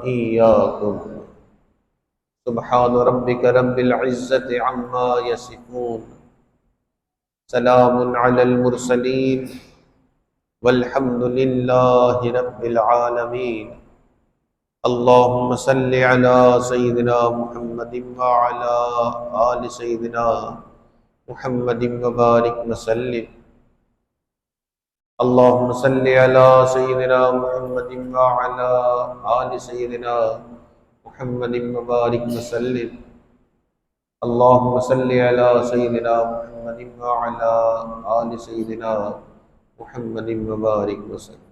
وإياكم. سبحان ربك رب العزة عما يصفون، سلام على المرسلين، والحمد لله رب العالمين. اللهم صل على سيدنا محمد وعلى آل سيدنا محمد وبارك وسلم. اللهم صل على سيدنا محمد وعلى آل سيدنا محمد وبارك وسلم. اللهم صل على سيدنا محمد وعلى آل سيدنا محمد وبارك وسلم.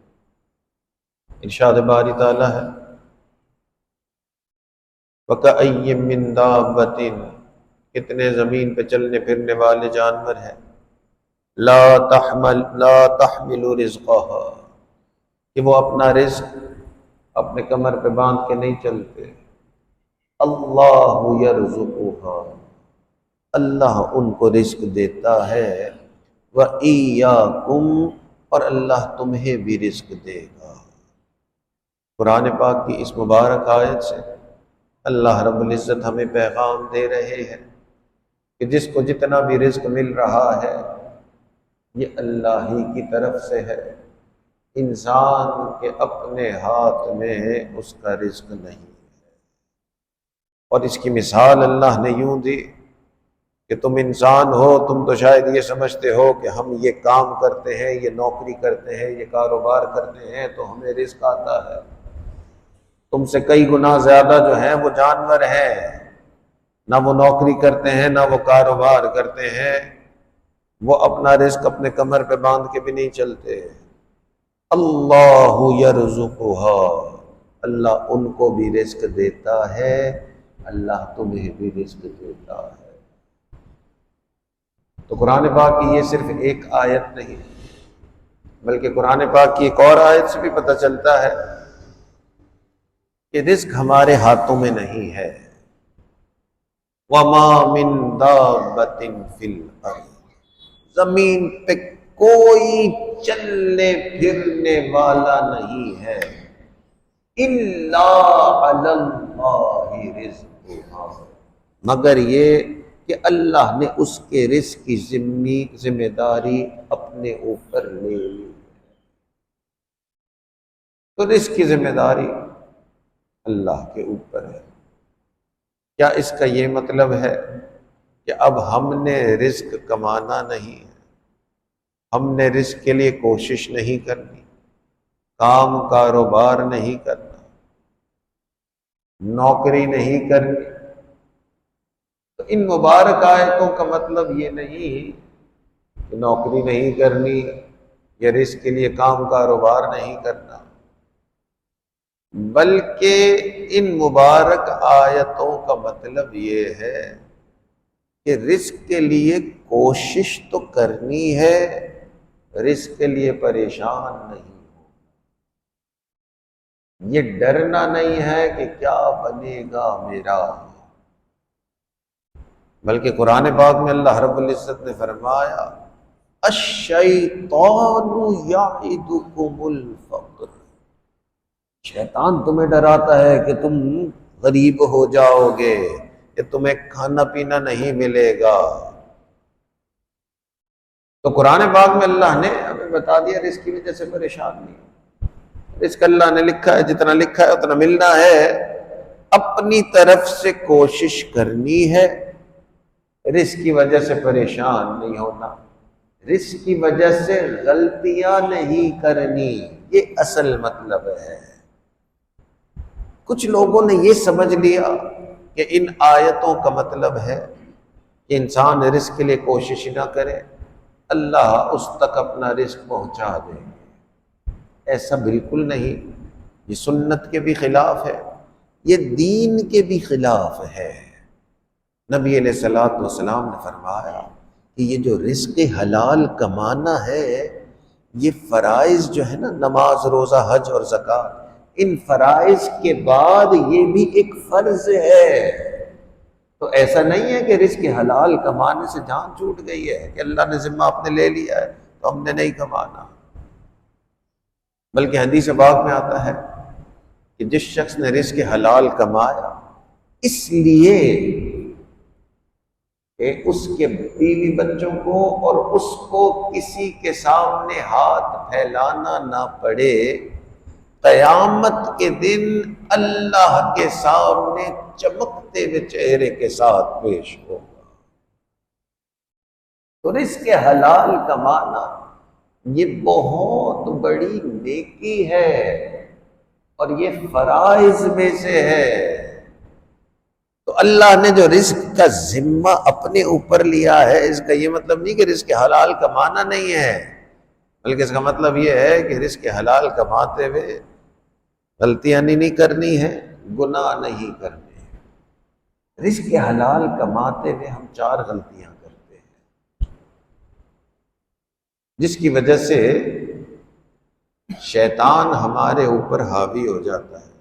ارشاد باری تعالیٰ ہے وَكَأَيٍّ مِّن دَابَّةٍ، کتنے زمین پہ چلنے پھرنے والے جانور ہیں، لا تحمل رزقها، کہ وہ اپنا رزق اپنے کمر پہ باندھ کے نہیں چلتے. اللہ یرزقها، اللہ ان کو رزق دیتا ہے. وَإِيَّاكُمْ، اور اللہ تمہیں بھی رزق دے گا. قرآن پاک کی اس مبارک آیت سے اللہ رب العزت ہمیں پیغام دے رہے ہیں کہ جس کو جتنا بھی رزق مل رہا ہے یہ اللہ ہی کی طرف سے ہے. انسان کے اپنے ہاتھ میں اس کا رزق نہیں ہے. اور اس کی مثال اللہ نے یوں دی کہ تم انسان ہو، تم تو شاید یہ سمجھتے ہو کہ ہم یہ کام کرتے ہیں، یہ نوکری کرتے ہیں، یہ کاروبار کرتے ہیں تو ہمیں رزق آتا ہے. تم سے کئی گنا زیادہ جو ہیں وہ جانور ہیں، نہ وہ نوکری کرتے ہیں نہ وہ کاروبار کرتے ہیں، وہ اپنا رزق اپنے کمر پہ باندھ کے بھی نہیں چلتے. اللہ یرزقها، اللہ ان کو بھی رزق دیتا ہے، اللہ تمہیں بھی رزق دیتا ہے. تو قرآن پاک کی یہ صرف ایک آیت نہیں بلکہ قرآن پاک کی ایک اور آیت سے بھی پتہ چلتا ہے کہ رزق ہمارے ہاتھوں میں نہیں ہے. وَمَا مِن دَابَّةٍ فِي الْأَرْضِ، زمین پہ کوئی چلنے پھرنے والا نہیں ہے. إِلَّا عَلَى اللَّهِ رِزْقُهَا، مگر یہ کہ اللہ نے اس کے رزق کی ذمہ داری اپنے اوپر لے لی. تو رزق کی ذمہ داری اللہ کے اوپر ہے. کیا اس کا یہ مطلب ہے کہ اب ہم نے رزق کمانا نہیں ہے، ہم نے رزق کے لیے کوشش نہیں کرنی، کام کاروبار نہیں کرنا، نوکری نہیں کرنی؟ تو ان مبارک آیتوں کا مطلب یہ نہیں کہ نوکری نہیں کرنی یا رزق کے لیے کام کاروبار نہیں کرنا، بلکہ ان مبارک آیتوں کا مطلب یہ ہے کہ رزق کے لیے کوشش تو کرنی ہے، رزق کے لیے پریشان نہیں ہو. یہ ڈرنا نہیں ہے کہ کیا بنے گا میرا، بلکہ قرآن پاک میں اللہ رب العزت نے فرمایا الشیطان یعدکم الفقر، شیطان تمہیں ڈراتا ہے کہ تم غریب ہو جاؤ گے، کہ تمہیں کھانا پینا نہیں ملے گا. تو قرآن پاک میں اللہ نے ہمیں بتا دیا رزق کی وجہ سے پریشان نہیں. رزق اللہ نے لکھا ہے، جتنا لکھا ہے اتنا ملنا ہے. اپنی طرف سے کوشش کرنی ہے، رزق کی وجہ سے پریشان نہیں ہونا، رزق کی وجہ سے غلطیاں نہیں کرنی. یہ اصل مطلب ہے. کچھ لوگوں نے یہ سمجھ لیا کہ ان آیتوں کا مطلب ہے کہ انسان رزق کے لیے کوشش نہ کرے، اللہ اس تک اپنا رزق پہنچا دے. ایسا بالکل نہیں. یہ سنت کے بھی خلاف ہے، یہ دین کے بھی خلاف ہے. نبی علیہ الصلوۃ والسلام نے فرمایا کہ یہ جو رزق حلال کمانا ہے، یہ فرائض جو ہے نا، نماز، روزہ، حج اور زکوٰۃ، ان فرائض کے بعد یہ بھی ایک فرض ہے. تو ایسا نہیں ہے کہ رزق حلال کمانے سے جان چھوٹ گئی ہے کہ اللہ نے ذمہ اپنے لے لیا ہے تو ہم نے نہیں کمانا. بلکہ حدیث پاک میں آتا ہے کہ جس شخص نے رزق حلال کمایا اس لیے کہ اس کے بیوی بچوں کو اور اس کو کسی کے سامنے ہاتھ پھیلانا نہ پڑے، قیامت کے دن اللہ کے سامنے چمکتے ہوئے چہرے کے ساتھ پیش ہوگا۔ تو رزق حلال کمانا یہ بہت بڑی نیکی ہے اور یہ فرائض میں سے ہے۔ تو اللہ نے جو رزق کا ذمہ اپنے اوپر لیا ہے، اس کا یہ مطلب نہیں کہ رزق حلال کمانا نہیں ہے، بلکہ اس کا مطلب یہ ہے کہ رزق حلال کماتے ہوئے غلطیاں نہیں کرنی ہے، گناہ نہیں کرنے ہیں۔ رزق حلال کماتے ہوئے ہم 4 غلطیاں کرتے ہیں جس کی وجہ سے شیطان ہمارے اوپر حاوی ہو جاتا ہے۔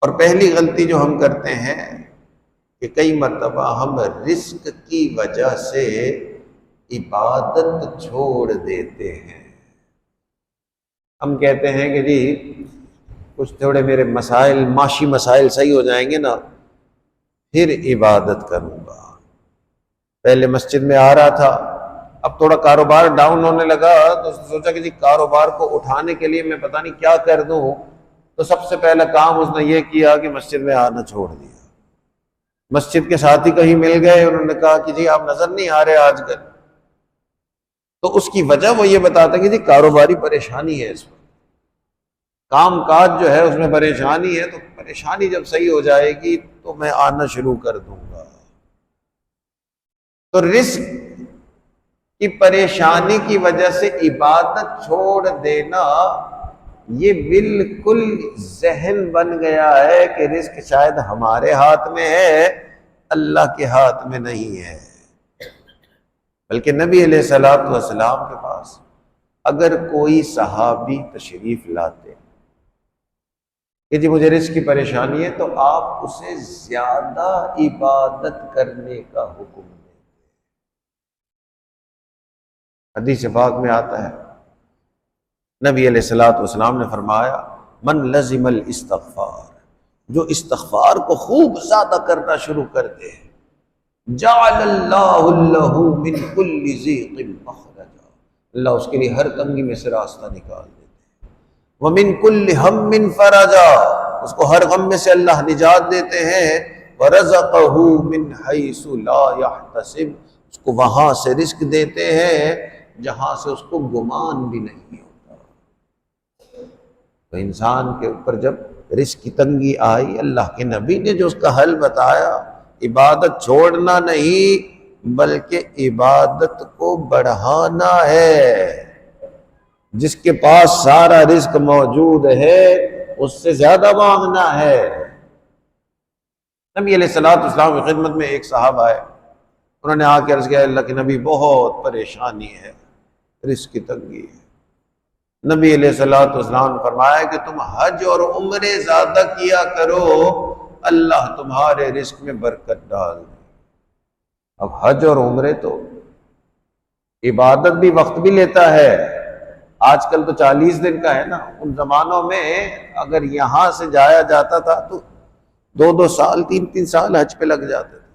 اور پہلی غلطی جو ہم کرتے ہیں کہ کئی مرتبہ ہم رزق کی وجہ سے عبادت چھوڑ دیتے ہیں۔ ہم کہتے ہیں کہ جی کچھ تھوڑے میرے مسائل، معاشی مسائل صحیح ہو جائیں گے نا پھر عبادت کروں گا۔ پہلے مسجد میں آ رہا تھا، اب تھوڑا کاروبار ڈاؤن ہونے لگا تو سوچا کہ جی کاروبار کو اٹھانے کے لیے میں پتہ نہیں کیا کر دوں، تو سب سے پہلا کام اس نے یہ کیا کہ مسجد میں آنا چھوڑ دیا۔ مسجد کے ساتھی کہیں مل گئے، انہوں نے کہا کہ جی آپ نظر نہیں آ رہے آج کل، تو اس کی وجہ وہ یہ بتاتا کہ جی کاروباری پریشانی ہے، اس وقت کام کاج جو ہے اس میں پریشانی ہے، تو پریشانی جب صحیح ہو جائے گی تو میں آنا شروع کر دوں گا۔ تو رزق کی پریشانی کی وجہ سے عبادت چھوڑ دینا یہ بالکل ذہن بن گیا ہے کہ رزق شاید ہمارے ہاتھ میں ہے، اللہ کے ہاتھ میں نہیں ہے۔ بلکہ نبی علیہ السلام کے پاس اگر کوئی صحابی تشریف لاتے کہ جی مجھے رزق کی پریشانی ہے، تو آپ اسے زیادہ عبادت کرنے کا حکم دیں۔ حدیث پاک میں آتا ہے نبی علیہ السلام نے فرمایا من لزم الاستغفار، جو استغفار کو خوب زیادہ کرنا شروع کر دے، جعل اللہ لہ من کل ضیق مخرجا، اللہ اس کے لیے ہر تنگی میں سے راستہ نکال دیتے ہیں، ومن کل ہم فرجا، اس کو ہر غم میں سے اللہ نجات دیتے ہیں، ورزقہ من حیث لا یحتسب، اس کو وہاں سے رزق دیتے ہیں جہاں سے اس کو گمان بھی نہیں ہوتا۔ تو انسان کے اوپر جب رزق کی تنگی آئی، اللہ کے نبی نے جو اس کا حل بتایا، عبادت چھوڑنا نہیں بلکہ عبادت کو بڑھانا ہے۔ جس کے پاس سارا رزق موجود ہے اس سے زیادہ مانگنا ہے۔ نبی علیہ السلام کی خدمت میں ایک صاحب آئے، انہوں نے آ کے عرض کیا اللہ کے نبی بہت پریشانی ہے، رزق کی تنگی ہے۔ نبی علیہ السلام نے فرمایا کہ تم حج اور عمرے زیادہ کیا کرو، اللہ تمہارے رزق میں برکت ڈال دے۔ اب حج اور عمرے تو عبادت بھی وقت بھی لیتا ہے، آج کل تو 40 دن کا ہے نا، ان زمانوں میں اگر یہاں سے جایا جاتا تھا تو 2 سال 3 سال حج پہ لگ جاتے تھے،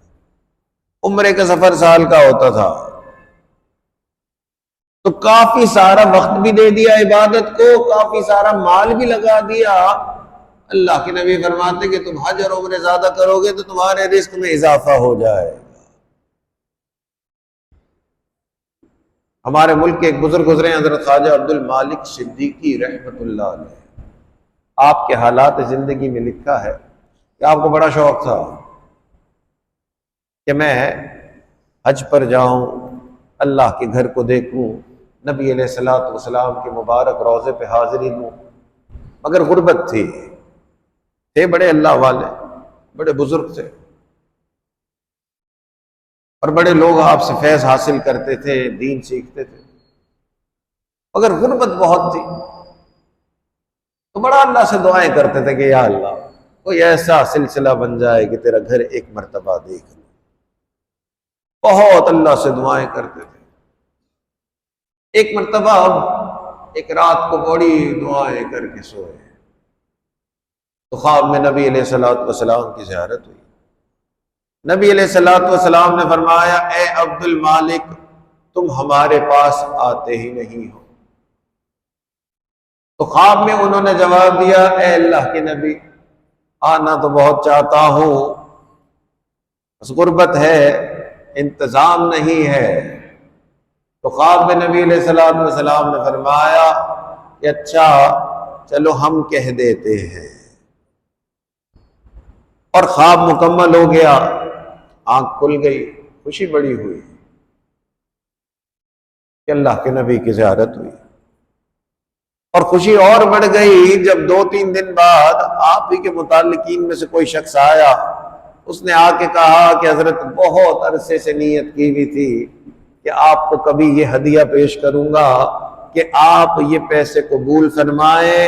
عمرے کا سفر سال کا ہوتا تھا، تو کافی سارا وقت بھی دے دیا عبادت کو، کافی سارا مال بھی لگا دیا۔ اللہ کے نبی فرماتے کہ تم حج اور عمرے زیادہ کرو گے تو تمہارے رزق میں اضافہ ہو جائے گا۔ ہمارے ملک کے ایک بزرگ گزرے ہیں حضرت خواجہ عبد المالک صدیقی رحمۃ اللہ علیہ، آپ کے حالات زندگی میں لکھا ہے کہ آپ کو بڑا شوق تھا کہ میں حج پر جاؤں، اللہ کے گھر کو دیکھوں، نبی علیہ السلام کے مبارک روضے پہ حاضری دوں، مگر غربت تھے بڑے اللہ والے، بڑے بزرگ تھے اور بڑے لوگ آپ سے فیض حاصل کرتے تھے، دین سیکھتے تھے، مگر غربت بہت تھی، تو بڑا اللہ سے دعائیں کرتے تھے کہ یا اللہ کوئی ایسا سلسلہ بن جائے کہ تیرا گھر ایک مرتبہ دیکھ لوں۔ بہت اللہ سے دعائیں کرتے تھے۔ ایک مرتبہ ایک رات کو بڑی دعائیں کر کے سوئے، تو خواب میں نبی علیہ الصلوۃ والسلام کی زیارت ہوئی۔ نبی علیہ الصلوۃ والسلام نے فرمایا اے عبد المالک تم ہمارے پاس آتے ہی نہیں ہو۔ تو خواب میں انہوں نے جواب دیا اے اللہ کے نبی آنا تو بہت چاہتا ہوں، بس غربت ہے، انتظام نہیں ہے۔ تو خواب میں نبی علیہ الصلوۃ والسلام نے فرمایا کہ اچھا چلو ہم کہہ دیتے ہیں، اور خواب مکمل ہو گیا، آنکھ کھل گئی، خوشی بڑی ہوئی کہ اللہ کے نبی کی زیارت ہوئی، اور خوشی اور بڑھ گئی جب 2-3 دن بعد آپ ہی کے متعلقین میں سے کوئی شخص آیا، اس نے آ کے کہا کہ حضرت بہت عرصے سے نیت کی ہوئی تھی کہ آپ کو کبھی یہ ہدیہ پیش کروں گا کہ آپ یہ پیسے قبول فرمائیں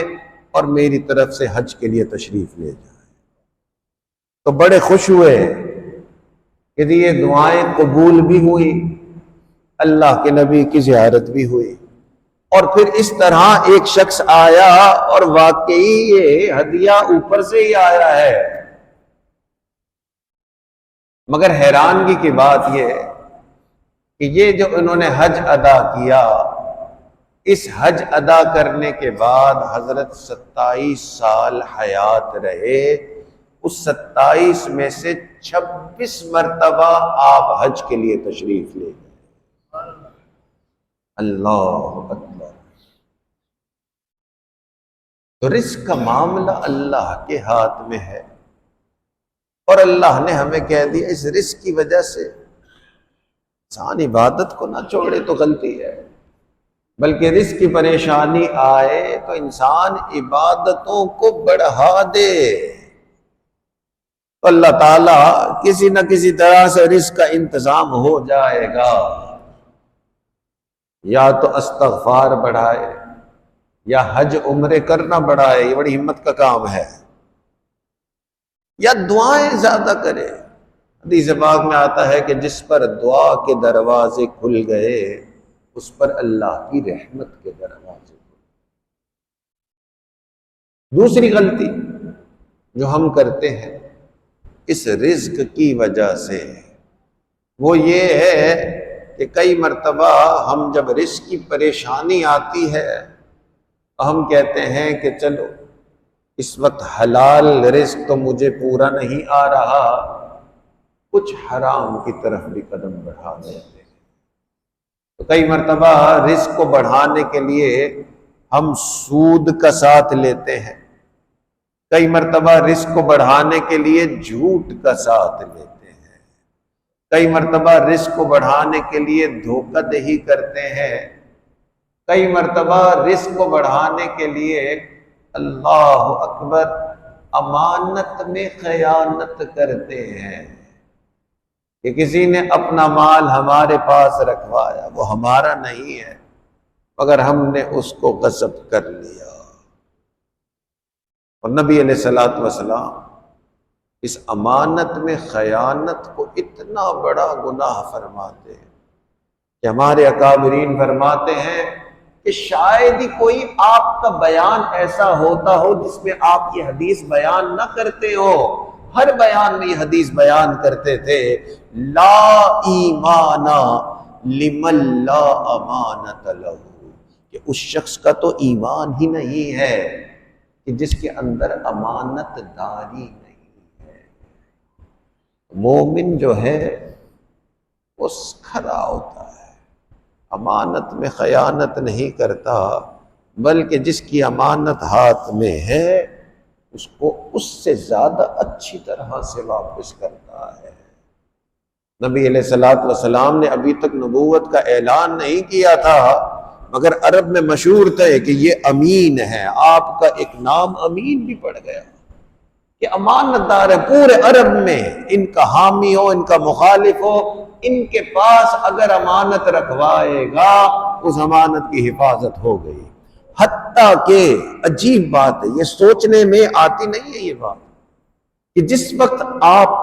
اور میری طرف سے حج کے لیے تشریف لے جائیں۔ تو بڑے خوش ہوئے کہ یہ دعائیں قبول بھی ہوئی، اللہ کے نبی کی زیارت بھی ہوئی، اور پھر اس طرح ایک شخص آیا اور واقعی یہ ہدیہ اوپر سے ہی آیا ہے۔ مگر حیرانگی کی بات یہ ہے کہ یہ جو انہوں نے حج ادا کیا، اس حج ادا کرنے کے بعد حضرت 27 سال حیات رہے، اس 27 میں سے 26 مرتبہ آپ حج کے لیے تشریف لے گئے۔ اللہ اکبر۔ تو رزق کا معاملہ اللہ کے ہاتھ میں ہے، اور اللہ نے ہمیں کہہ دیا اس رزق کی وجہ سے انسان عبادت کو نہ چھوڑے تو غلطی ہے، بلکہ رزق کی پریشانی آئے تو انسان عبادتوں کو بڑھا دے، تو اللہ تعالیٰ کسی نہ کسی طرح سے رزق کا انتظام ہو جائے گا۔ یا تو استغفار بڑھائے، یا حج عمرے کرنا بڑھائے، یہ بڑی ہمت کا کام ہے، یا دعائیں زیادہ کرے۔ حدیث پاک میں آتا ہے کہ جس پر دعا کے دروازے کھل گئے اس پر اللہ کی رحمت کے دروازے کھل گئے۔ دوسری غلطی جو ہم کرتے ہیں اس رزق کی وجہ سے وہ یہ ہے کہ کئی مرتبہ ہم جب رزق کی پریشانی آتی ہے تو ہم کہتے ہیں کہ چلو اس وقت حلال رزق تو مجھے پورا نہیں آ رہا، کچھ حرام کی طرف بھی قدم بڑھا دیتے ہیں۔ تو کئی مرتبہ رزق کو بڑھانے کے لیے ہم سود کا ساتھ لیتے ہیں، کئی مرتبہ رزق کو بڑھانے کے لیے جھوٹ کا ساتھ لیتے ہیں، کئی مرتبہ رزق کو بڑھانے کے لیے دھوکہ دہی کرتے ہیں، کئی مرتبہ رزق کو بڑھانے کے لیے اللہ اکبر امانت میں خیانت کرتے ہیں کہ کسی نے اپنا مال ہمارے پاس رکھوایا، وہ ہمارا نہیں ہے مگر ہم نے اس کو غصب کر لیا۔ اور نبی علیہ الصلوۃ والسلام اس امانت میں خیانت کو اتنا بڑا گناہ فرماتے ہیں کہ ہمارے اکابرین فرماتے ہیں کہ شاید ہی کوئی آپ کا بیان ایسا ہوتا ہو جس میں آپ یہ حدیث بیان نہ کرتے ہو۔ ہر بیان میں یہ حدیث بیان کرتے تھے، لا ایمان لمن لا امانت لہ، کہ اس شخص کا تو ایمان ہی نہیں ہے کہ جس کے اندر امانت داری نہیں ہے۔ مومن جو ہے وہ کھرا ہوتا ہے، امانت میں خیانت نہیں کرتا، بلکہ جس کی امانت ہاتھ میں ہے اس کو اس سے زیادہ اچھی طرح سے واپس کرتا ہے۔ نبی علیہ الصلوۃ والسلام نے ابھی تک نبوت کا اعلان نہیں کیا تھا، مگر عرب میں مشہور تھے کہ یہ امین ہے، آپ کا ایک نام امین بھی پڑ گیا کہ امانت دار ہے۔ پورے عرب میں ان کا حامی ہو، ان کا مخالف ہو، ان کے پاس اگر امانت رکھوائے گا اس امانت کی حفاظت ہو گئی۔ حتیٰ کہ عجیب بات ہے، یہ سوچنے میں آتی نہیں ہے یہ بات کہ جس وقت آپ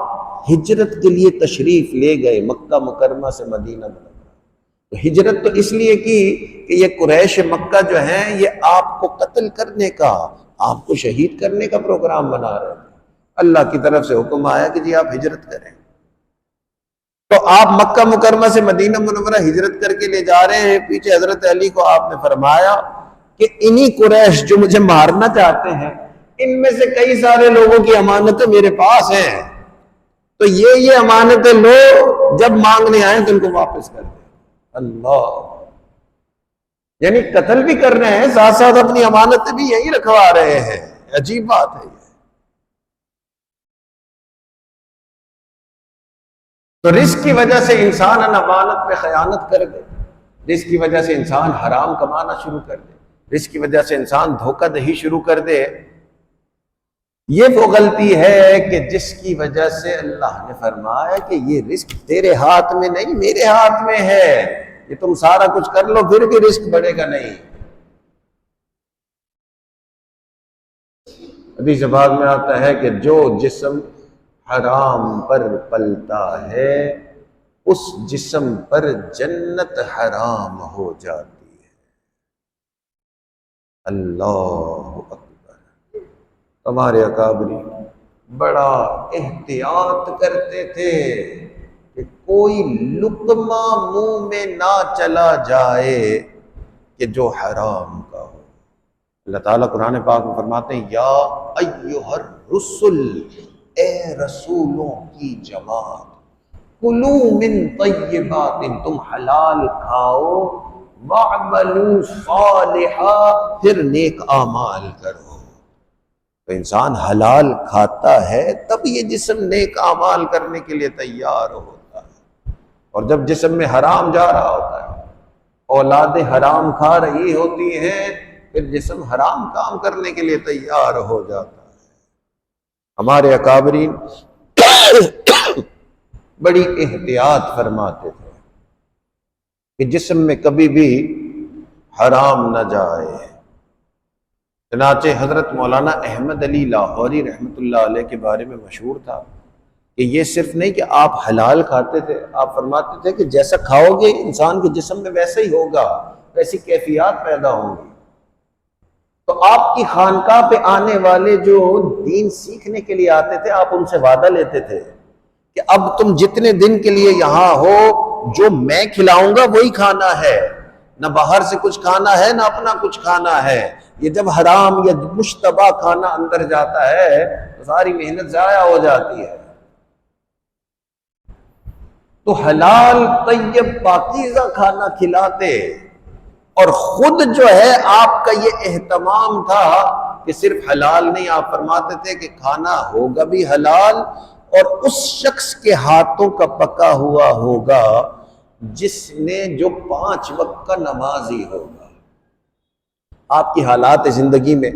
ہجرت کے لیے تشریف لے گئے مکہ مکرمہ سے مدینہ منورہ، تو ہجرت تو اس لیے کی کہ یہ قریش مکہ جو ہیں یہ آپ کو قتل کرنے کا، آپ کو شہید کرنے کا پروگرام بنا رہے تھے، اللہ کی طرف سے حکم آیا کہ جی آپ ہجرت کریں، تو آپ مکہ مکرمہ سے مدینہ منورہ ہجرت کر کے لے جا رہے ہیں، پیچھے حضرت علی کو آپ نے فرمایا کہ انہی قریش جو مجھے مارنا چاہتے ہیں، ان میں سے کئی سارے لوگوں کی امانتیں میرے پاس ہیں، تو یہ امانتیں لو، جب مانگنے آئیں تو ان کو واپس کر دیں۔ اللہ، یعنی قتل بھی کر رہے ہیں، ساتھ ساتھ اپنی امانتیں بھی یہی رکھوا رہے ہیں، عجیب بات ہے یہ۔ تو رزق کی وجہ سے انسان امانت پہ خیانت کر دے، رزق کی وجہ سے انسان حرام کمانا شروع کر دے، رزق کی وجہ سے انسان دھوکہ دہی شروع کر دے، یہ وہ غلطی ہے کہ جس کی وجہ سے اللہ نے فرمایا کہ یہ رزق تیرے ہاتھ میں نہیں، میرے ہاتھ میں ہے، یہ تم سارا کچھ کر لو پھر بھی رزق بڑھے گا نہیں۔ حدیث پاک میں آتا ہے کہ جو جسم حرام پر پلتا ہے اس جسم پر جنت حرام ہو جاتی ہے۔ اللہ اکبر۔ ہمارے اکابری بڑا احتیاط کرتے تھے کہ کوئی لقمہ منہ میں نہ چلا جائے کہ جو حرام کا ہو۔ اللہ تعالیٰ قرآن پاک میں فرماتے ہیں یا ایھا الرسل، اے رسولوں کی جماعت، کلوا من طیبات، تم حلال کھاؤ، واعملوا صالحا، پھر نیک اعمال کرو۔ تو انسان حلال کھاتا ہے تب یہ جسم نیک اعمال کرنے کے لیے تیار ہوتا ہے، اور جب جسم میں حرام جا رہا ہوتا ہے، اولاد حرام کھا رہی ہوتی ہیں، پھر جسم حرام کام کرنے کے لیے تیار ہو جاتا ہے۔ ہمارے اکابرین بڑی احتیاط فرماتے تھے کہ جسم میں کبھی بھی حرام نہ جائے۔ چنانچہ حضرت مولانا احمد علی لاہوری رحمۃ اللہ علیہ کے بارے میں مشہور تھا کہ یہ صرف نہیں کہ آپ حلال کھاتے تھے، آپ فرماتے تھے کہ جیسا کھاؤ گے انسان کے جسم میں ویسا ہی ہوگا، ویسی کیفیات پیدا ہوں گی۔ تو آپ کی خانقاہ پہ آنے والے جو دین سیکھنے کے لیے آتے تھے، آپ ان سے وعدہ لیتے تھے کہ اب تم جتنے دن کے لیے یہاں ہو، جو میں کھلاؤں گا وہی کھانا ہے، نہ باہر سے کچھ کھانا ہے نہ اپنا کچھ کھانا ہے۔ یہ جب حرام یا مشتبہ کھانا اندر جاتا ہے تو ساری محنت ضائع ہو جاتی ہے۔ تو حلال طیب پاکیزہ کھانا کھلاتے، اور خود جو ہے آپ کا یہ اہتمام تھا کہ صرف حلال نہیں، آپ فرماتے تھے کہ کھانا ہوگا بھی حلال، اور اس شخص کے ہاتھوں کا پکا ہوا ہوگا جس نے جو 5 وقت کا نمازی ہوگا۔ آپ کی حالات زندگی میں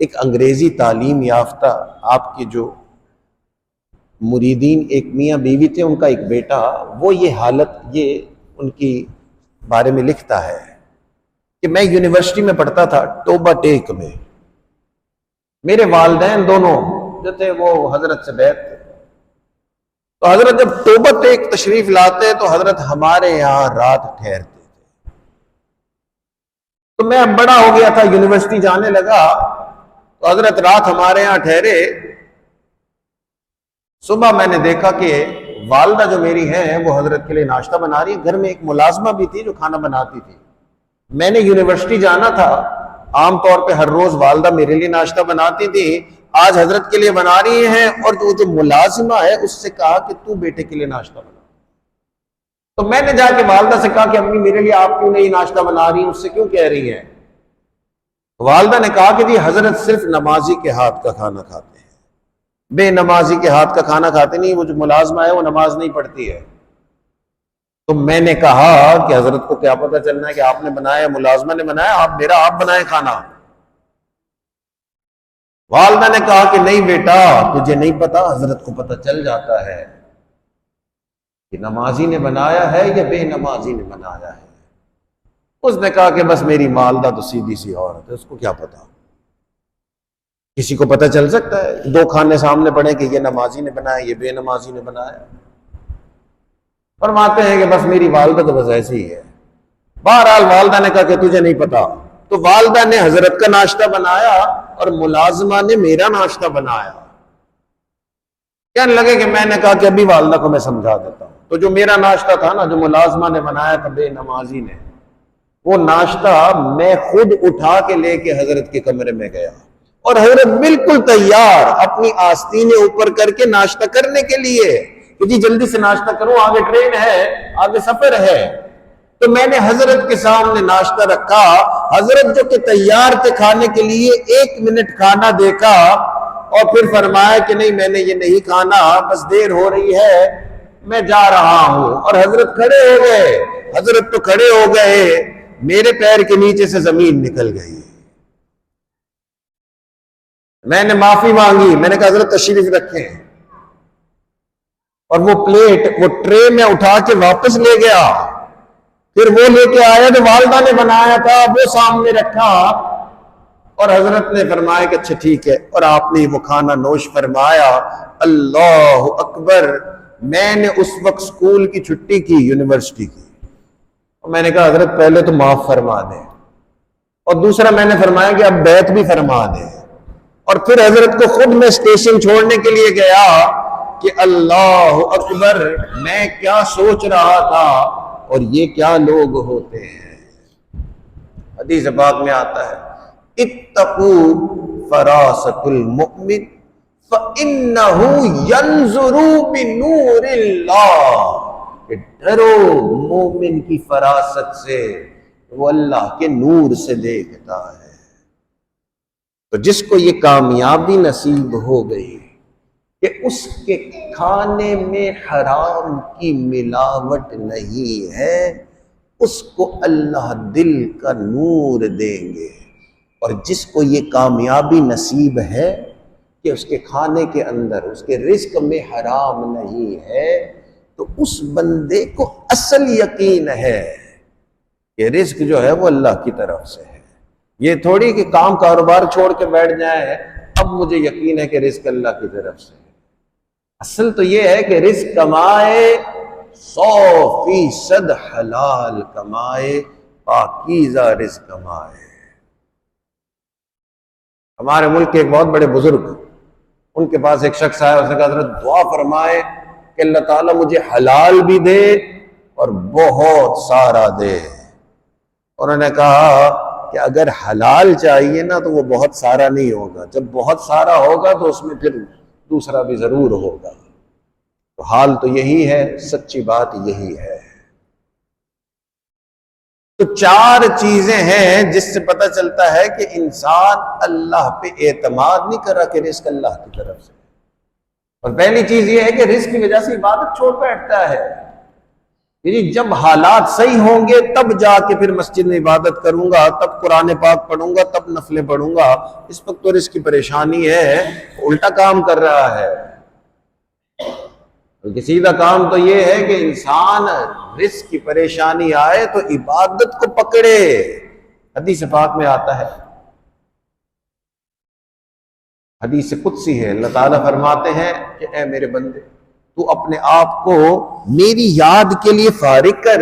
ایک انگریزی تعلیم یافتہ آپ کے جو مریدین ایک میاں بیوی تھے، ان کا ایک بیٹا، وہ یہ حالت یہ ان کی بارے میں لکھتا ہے کہ میں یونیورسٹی میں پڑھتا تھا توبہ ٹیک میں، میرے والدین دونوں جو تھے وہ حضرت سے بیعت تھے، تو حضرت جب توبہ ٹیک تشریف لاتے تو حضرت ہمارے یہاں رات ٹھہرتے تھے۔ تو میں اب بڑا ہو گیا تھا، یونیورسٹی جانے لگا، تو حضرت رات ہمارے یہاں ٹھہرے۔ صبح میں نے دیکھا کہ والدہ جو میری ہیں وہ حضرت کے لیے ناشتہ بنا رہی ہے، گھر میں ایک ملازمہ بھی تھی جو کھانا بناتی تھی۔ میں نے یونیورسٹی جانا تھا، عام طور پہ ہر روز والدہ میرے لیے ناشتہ بناتی تھی، آج حضرت کے لیے بنا رہی ہیں، اور جو ملازمہ ہے اس سے کہا کہ تو بیٹے کے لیے ناشتہ بنا۔ تو میں نے جا کے والدہ سے کہا کہ امی میرے لیے آپ کیوں نہیں ناشتہ بنا رہی ہیں، اس سے کیوں کہہ رہی ہیں؟ والدہ نے کہا کہ جی حضرت صرف نمازی کے ہاتھ کا کھانا کھاتے ہیں، بے نمازی کے ہاتھ کا کھانا کھاتے نہیں، وہ جو ملازمہ ہے وہ نماز نہیں پڑھتی ہے۔ تو میں نے کہا کہ حضرت کو کیا پتہ چلنا ہے کہ آپ نے بنایا، ملازمہ نے بنایا، آپ بنائیں کھانا۔ والدہ نے کہا کہ نہیں بیٹا، تجھے نہیں پتا، حضرت کو پتہ چل جاتا ہے کہ نمازی نے بنایا ہے یا بے نمازی نے بنایا ہے۔ اس نے کہا کہ بس میری والدہ تو سیدھی سی عورت ہے، اس کو کیا پتا، کسی کو پتہ چل سکتا ہے؟ 2 کھانے سامنے پڑے کہ یہ نمازی نے بنایا یہ بے نمازی نے بنایا۔ فرماتے ہیں کہ بس میری والدہ تو بس ایسی ہی ہے۔ بہرحال والدہ نے کہا کہ تجھے نہیں پتا، تو والدہ نے حضرت کا ناشتہ بنایا اور ملازمہ نے میرا ناشتہ بنایا. کہنے لگے کہ میں نے کہا کہ ابھی والدہ کو میں سمجھا دیتا ہوں. تو جو میرا ناشتہ تھا نا، جو ملازمہ نے بنایا تھا بے نمازی نے، وہ ناشتہ میں خود اٹھا کے لے کے حضرت کے کمرے میں گیا، اور حضرت بالکل تیار اپنی آستینیں اوپر کر کے ناشتہ کرنے کے لیے کہ جی جلدی سے ناشتہ کروں، آگے ٹرین ہے، آگے سفر ہے. تو میں نے حضرت کے سامنے ناشتہ رکھا. حضرت جو کہ تیار تھے کھانے کے لیے، 1 منٹ کھانا دیکھا اور پھر فرمایا کہ نہیں میں نے یہ نہیں کھانا، بس دیر ہو رہی ہے میں جا رہا ہوں. اور حضرت کھڑے ہو گئے. حضرت تو کھڑے ہو گئے، میرے پیر کے نیچے سے زمین نکل گئی. میں نے معافی مانگی، میں نے کہا حضرت تشریف رکھیں، اور وہ پلیٹ وہ ٹرے میں اٹھا کے واپس لے گیا. پھر وہ لے کے آیا جو والدہ نے بنایا تھا، وہ سامنے رکھا، اور حضرت نے فرمایا کہ اچھا ٹھیک ہے، اور آپ نے وہ کھانا نوش فرمایا. اللہ اکبر. میں نے اس وقت اسکول کی چھٹی کی، یونیورسٹی کی، اور میں نے کہا حضرت پہلے تو معاف فرما دیں، اور دوسرا میں نے فرمایا کہ اب بیعت بھی فرما دیں. اور پھر حضرت کو خود میں اسٹیشن چھوڑنے کے لیے گیا کہ اللہ اکبر، میں کیا سوچ رہا تھا اور یہ کیا لوگ ہوتے ہیں. حدیث پاک میں آتا ہے اتقوا فراست المؤمن فإنه ينظر بنور اللہ، کہ ڈرو مومن کی فراست سے، وہ اللہ کے نور سے دیکھتا ہے. تو جس کو یہ کامیابی نصیب ہو گئی کہ اس کے کھانے میں حرام کی ملاوٹ نہیں ہے، اس کو اللہ دل کا نور دیں گے. اور جس کو یہ کامیابی نصیب ہے کہ اس کے کھانے کے اندر، اس کے رزق میں حرام نہیں ہے، تو اس بندے کو اصل یقین ہے کہ رزق جو ہے وہ اللہ کی طرف سے ہے. یہ تھوڑی کہ کام کاروبار چھوڑ کے بیٹھ جائیں اب مجھے یقین ہے کہ رزق اللہ کی طرف سے ہے. اصل تو یہ ہے کہ رزق کمائے 100% حلال کمائے، پاکیزہ رزق کمائے. ہمارے ملک کے ایک بہت بڑے بزرگ، ان کے پاس ایک شخص آیا، اس نے کہا حضرت دعا فرمائے کہ اللہ تعالیٰ مجھے حلال بھی دے اور بہت سارا دے. انہوں نے کہا کہ اگر حلال چاہیے نا تو وہ بہت سارا نہیں ہوگا، جب بہت سارا ہوگا تو اس میں پھر دوسرا بھی ضرور ہوگا. تو حال تو یہی ہے، سچی بات یہی ہے. تو 4 چیزیں ہیں جس سے پتہ چلتا ہے کہ انسان اللہ پہ اعتماد نہیں کر رہا کہ رزق اللہ کی طرف سے. اور پہلی چیز یہ ہے کہ رزق کی وجہ سے عبادت چھوڑ بیٹھتا ہے. یعنی جب حالات صحیح ہوں گے تب جا کے پھر مسجد میں عبادت کروں گا، تب قرآن پاک پڑھوں گا، تب نفلیں پڑھوں گا. اس وقت تو رزق کی پریشانی ہے، الٹا کام کر رہا ہے. سیدھا کام تو یہ ہے کہ انسان رزق کی پریشانی آئے تو عبادت کو پکڑے. حدیث پاک میں آتا ہے، حدیث قدسی ہے، اللہ تعالیٰ فرماتے ہیں کہ اے میرے بندے، تو اپنے آپ کو میری یاد کے لیے فارغ کر،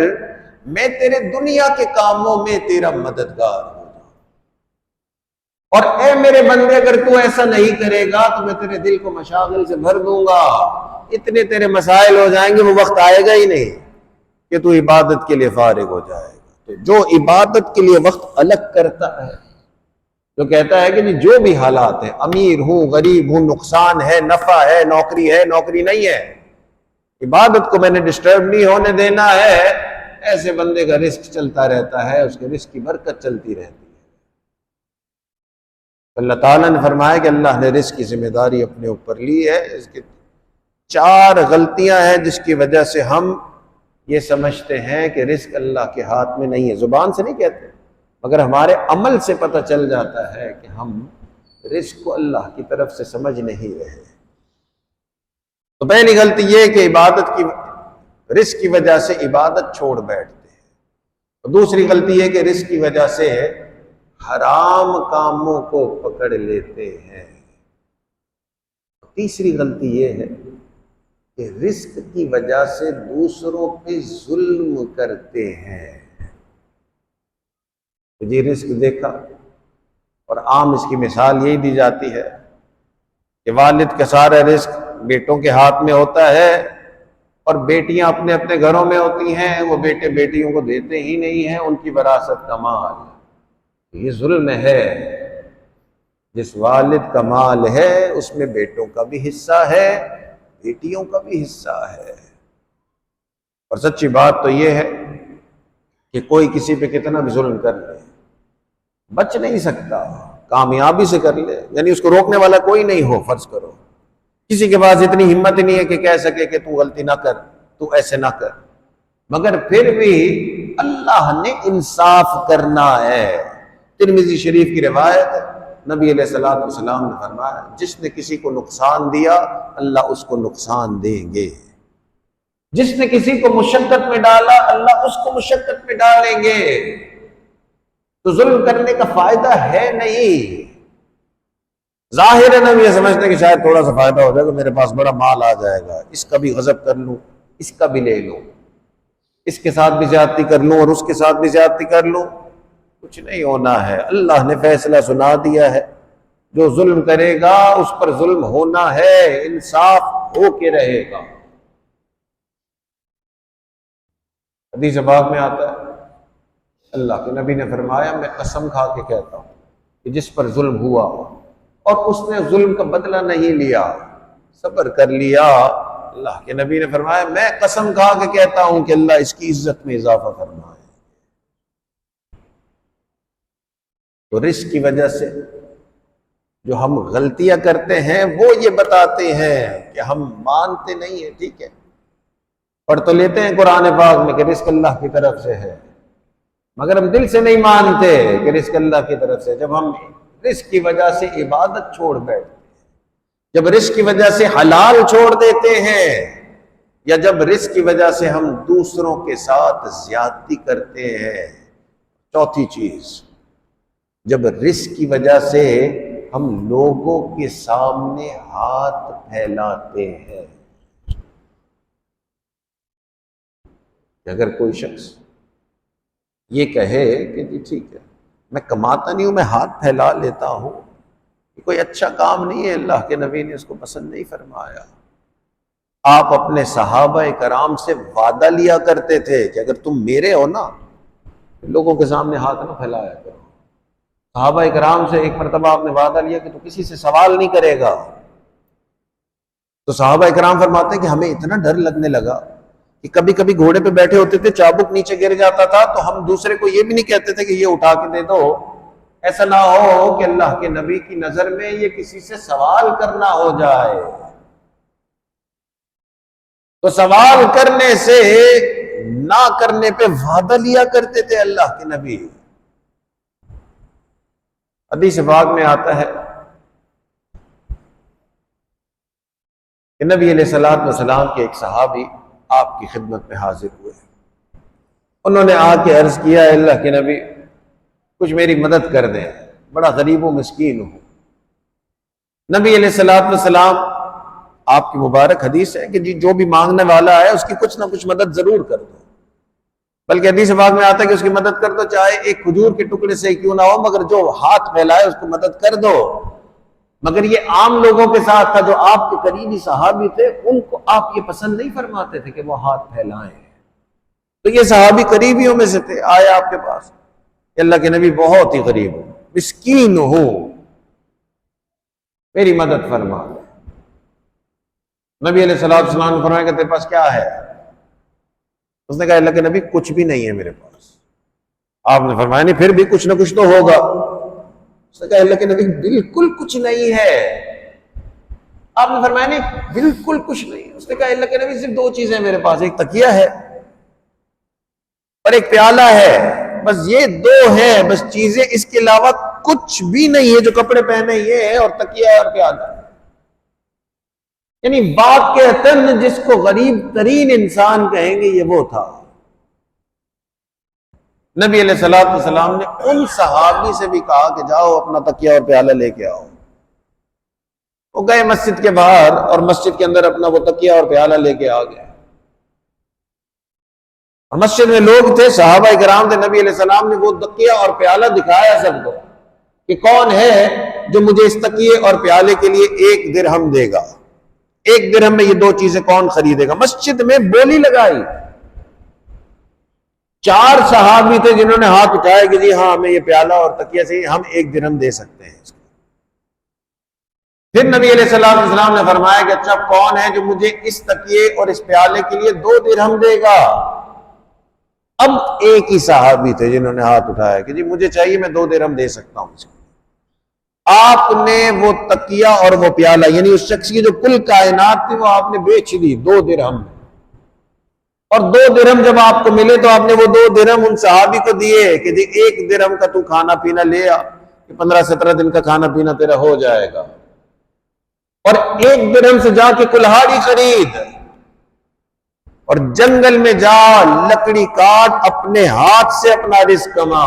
میں تیرے دنیا کے کاموں میں تیرا مددگار ہوں. اور اے میرے بندے اگر تو ایسا نہیں کرے گا تو میں تیرے دل کو مشاغل سے بھر دوں گا، اتنے تیرے مسائل ہو جائیں گے، وہ وقت آئے گا ہی نہیں کہ تو عبادت کے لیے فارغ ہو جائے گا. تو جو عبادت کے لیے وقت الگ کرتا ہے، جو کہتا ہے کہ جی جو بھی حالات ہیں، امیر ہوں غریب ہوں، نقصان ہے نفع ہے، نوکری نہیں ہے، عبادت کو میں نے ڈسٹرب نہیں ہونے دینا ہے، ایسے بندے کا رزق چلتا رہتا ہے، اس کے رزق کی برکت چلتی رہتی ہے. اللہ تعالیٰ نے فرمایا کہ اللہ نے رزق کی ذمہ داری اپنے اوپر لی ہے. اس کی 4 غلطیاں ہیں جس کی وجہ سے ہم یہ سمجھتے ہیں کہ رزق اللہ کے ہاتھ میں نہیں ہے. زبان سے نہیں کہتے، مگر ہمارے عمل سے پتہ چل جاتا ہے کہ ہم رزق کو اللہ کی طرف سے سمجھ نہیں رہے. تو پہلی غلطی یہ کہ رزق کی وجہ سے عبادت چھوڑ بیٹھتے ہیں. اور دوسری غلطی یہ کہ رزق کی وجہ سے حرام کاموں کو پکڑ لیتے ہیں. تیسری غلطی یہ ہے کہ رزق کی وجہ سے دوسروں پہ ظلم کرتے ہیں. جی رزق دیکھا اور عام اس کی مثال یہی دی جاتی ہے کہ والد کا سارا رزق بیٹوں کے ہاتھ میں ہوتا ہے اور بیٹیاں اپنے اپنے گھروں میں ہوتی ہیں، وہ بیٹے بیٹیوں کو دیتے ہی نہیں ہیں ان کی وراثت کا مال۔ یہ ظلم ہے۔ جس والد کا مال ہے اس میں بیٹوں کا بھی حصہ ہے، بیٹیوں کا بھی حصہ ہے۔ اور سچی بات تو یہ ہے کہ کوئی کسی پہ کتنا بھی ظلم کر لے بچ نہیں سکتا، کامیابی سے کر لے، یعنی اس کو روکنے والا کوئی نہیں ہو۔ فرض کرو کسی کے پاس اتنی ہمت نہیں ہے کہ کہہ سکے کہ تو غلطی نہ کر، تو ایسے نہ کر، مگر پھر بھی اللہ نے انصاف کرنا ہے۔ ترمذی شریف کی روایت ہے، نبی علیہ الصلوۃ والسلام نے فرمایا جس نے کسی کو نقصان دیا اللہ اس کو نقصان دیں گے، جس نے کسی کو مشقت میں ڈالا اللہ اس کو مشقت میں ڈالیں گے۔ تو ظلم کرنے کا فائدہ ہے نہیں۔ ظاہر ہے ہم یہ سمجھتے ہیں کہ شاید تھوڑا سا فائدہ ہو جائے گا، میرے پاس بڑا مال آ جائے گا، اس کا بھی غضب کر لوں، اس کا بھی لے لوں، اس کے ساتھ بھی زیادتی کر لوں اور اس کے ساتھ بھی زیادتی کر لوں۔ کچھ نہیں ہونا ہے، اللہ نے فیصلہ سنا دیا ہے، جو ظلم کرے گا اس پر ظلم ہونا ہے، انصاف ہو کے رہے گا۔ حدیث پاک میں آتا ہے اللہ کے نبی نے فرمایا میں قسم کھا کے کہتا ہوں کہ جس پر ظلم ہوا اور اس نے ظلم کا بدلہ نہیں لیا، صبر کر لیا، اللہ کے نبی نے فرمایا میں قسم کھا کے کہتا ہوں کہ اللہ اس کی عزت میں اضافہ فرمائے۔ تو رزق کی وجہ سے جو ہم غلطیاں کرتے ہیں وہ یہ بتاتے ہیں کہ ہم مانتے نہیں ہیں، ٹھیک ہے، پڑھ تو لیتے ہیں قرآن پاک میں کہ رزق اللہ کی طرف سے ہے، مگر ہم دل سے نہیں مانتے کہ رزق اللہ کی طرف سے۔ جب ہم رزق کی وجہ سے عبادت چھوڑ بیٹھتے ہیں، جب رزق کی وجہ سے حلال چھوڑ دیتے ہیں، یا جب رزق کی وجہ سے ہم دوسروں کے ساتھ زیادتی کرتے ہیں۔ چوتھی چیز، جب رزق کی وجہ سے ہم لوگوں کے سامنے ہاتھ پھیلاتے ہیں۔ اگر کوئی شخص یہ کہے کہ جی ٹھیک ہے میں کماتا نہیں ہوں میں ہاتھ پھیلا لیتا ہوں، یہ کوئی اچھا کام نہیں ہے، اللہ کے نبی نے اس کو پسند نہیں فرمایا۔ آپ اپنے صحابہ کرام سے وعدہ لیا کرتے تھے کہ اگر تم میرے ہو نا لوگوں کے سامنے ہاتھ نہ پھیلایا کرو۔ صحابہ کرام سے ایک مرتبہ آپ نے وعدہ لیا کہ تو کسی سے سوال نہیں کرے گا، تو صحابہ کرام فرماتے ہیں کہ ہمیں اتنا ڈر لگنے لگا کہ کبھی کبھی گھوڑے پہ بیٹھے ہوتے تھے، چابک نیچے گر جاتا تھا تو ہم دوسرے کو یہ بھی نہیں کہتے تھے کہ یہ اٹھا کے دے دو، ایسا نہ ہو کہ اللہ کے نبی کی نظر میں یہ کسی سے سوال کرنا ہو جائے۔ تو سوال کرنے سے نہ کرنے پہ وعدہ لیا کرتے تھے اللہ کے نبی۔ حدیث پاک میں آتا ہے کہ نبی علیہ الصلوۃ والسلام کے ایک صحابی آپ کی خدمت میں حاضر ہوئے، انہوں نے آ کے عرض کیا اللہ کے نبی کچھ میری مدد کر دیں، بڑا غریب و مسکین ہوں۔ نبی علیہ الصلوۃ والسلام آپ کی مبارک حدیث ہے کہ جی جو بھی مانگنے والا ہے اس کی کچھ نہ کچھ مدد ضرور کر دو، بلکہ حدیث پاک میں آتا ہے کہ اس کی مدد کر دو چاہے ایک کھجور کے ٹکڑے سے کیوں نہ ہو، مگر جو ہاتھ پھیلائے اس کو مدد کر دو۔ مگر یہ عام لوگوں کے ساتھ تھا، جو آپ کے قریبی صحابی تھے ان کو آپ یہ پسند نہیں فرماتے تھے کہ وہ ہاتھ پھیلائیں۔ تو یہ صحابی قریبیوں میں سے تھے، آئے آپ کے پاس کہ اللہ کے نبی بہت ہی غریب ہوں، مسکین ہوں، میری مدد فرما دیں۔ نبی علیہ الصلوۃ والسلام نے فرمایا کہ تیرے پاس کیا ہے؟ اس نے کہا اللہ کے نبی کچھ بھی نہیں ہے میرے پاس۔ آپ نے فرمایا نہیں پھر بھی کچھ نہ کچھ تو ہوگا۔ اس نے کہا اللہ کے نبی بالکل کچھ نہیں ہے۔ آپ نے فرمایا نہیں بالکل کچھ نہیں۔ اس نے کہا اللہ کے نبی صرف دو چیزیں میرے پاس، ایک تکیہ ہے اور ایک پیالہ ہے، بس یہ دو ہیں، بس چیزیں، اس کے علاوہ کچھ بھی نہیں ہے۔ جو کپڑے پہنے یہ ہے اور تکیہ ہے اور پیالہ ہے۔ یعنی واقعتاً جس کو غریب ترین انسان کہیں گے یہ وہ تھا۔ نبی علیہ الصلوۃ والسلام نے ان صحابی سے بھی کہا کہ جاؤ اپنا تکیہ اور پیالہ لے کے آؤ۔ وہ گئے مسجد کے باہر اور مسجد کے اندر اپنا وہ تکیہ اور پیالہ لے کے آ گئے، اور مسجد میں لوگ تھے، صحابہ کرام تھے، نبی علیہ السلام نے وہ تکیہ اور پیالہ دکھایا سب کو کہ کون ہے جو مجھے اس تکیے اور پیالے کے لیے 1 درہم دے گا؟ 1 درہم میں یہ 2 چیزیں کون خریدے گا؟ مسجد میں بولی لگائی. 4 صحابی تھے جنہوں نے ہاتھ اٹھایا کہ جی ہاں ہمیں یہ پیالہ اور تکیہ سے ہم 1 درہم دے سکتے ہیں. پھر نبی علیہ السلام نے فرمایا کہ اچھا کون ہے جو مجھے اس تکیے اور اس پیالے کے لیے 2 درہم دے گا؟ اب ایک ہی صحابی تھے جنہوں نے ہاتھ اٹھایا کہ جی مجھے چاہیے، میں 2 درہم دے سکتا ہوں. آپ نے وہ تکیہ اور وہ پیالہ، یعنی اس شخص کی جو کل کائنات تھی، وہ آپ نے بیچ دی 2 درہم میں. اور 2 درہم جب آپ کو ملے تو آپ نے وہ 2 درہم ان صحابی کو دیے کہ جی 1 درہم کا تو کھانا پینا لے آ، 15-17 دن کا کھانا پینا تیرا ہو جائے گا. اور 1 درہم سے جا کے کلہاڑی خرید اور جنگل میں جا، لکڑی کاٹ، اپنے ہاتھ سے اپنا رزق کما،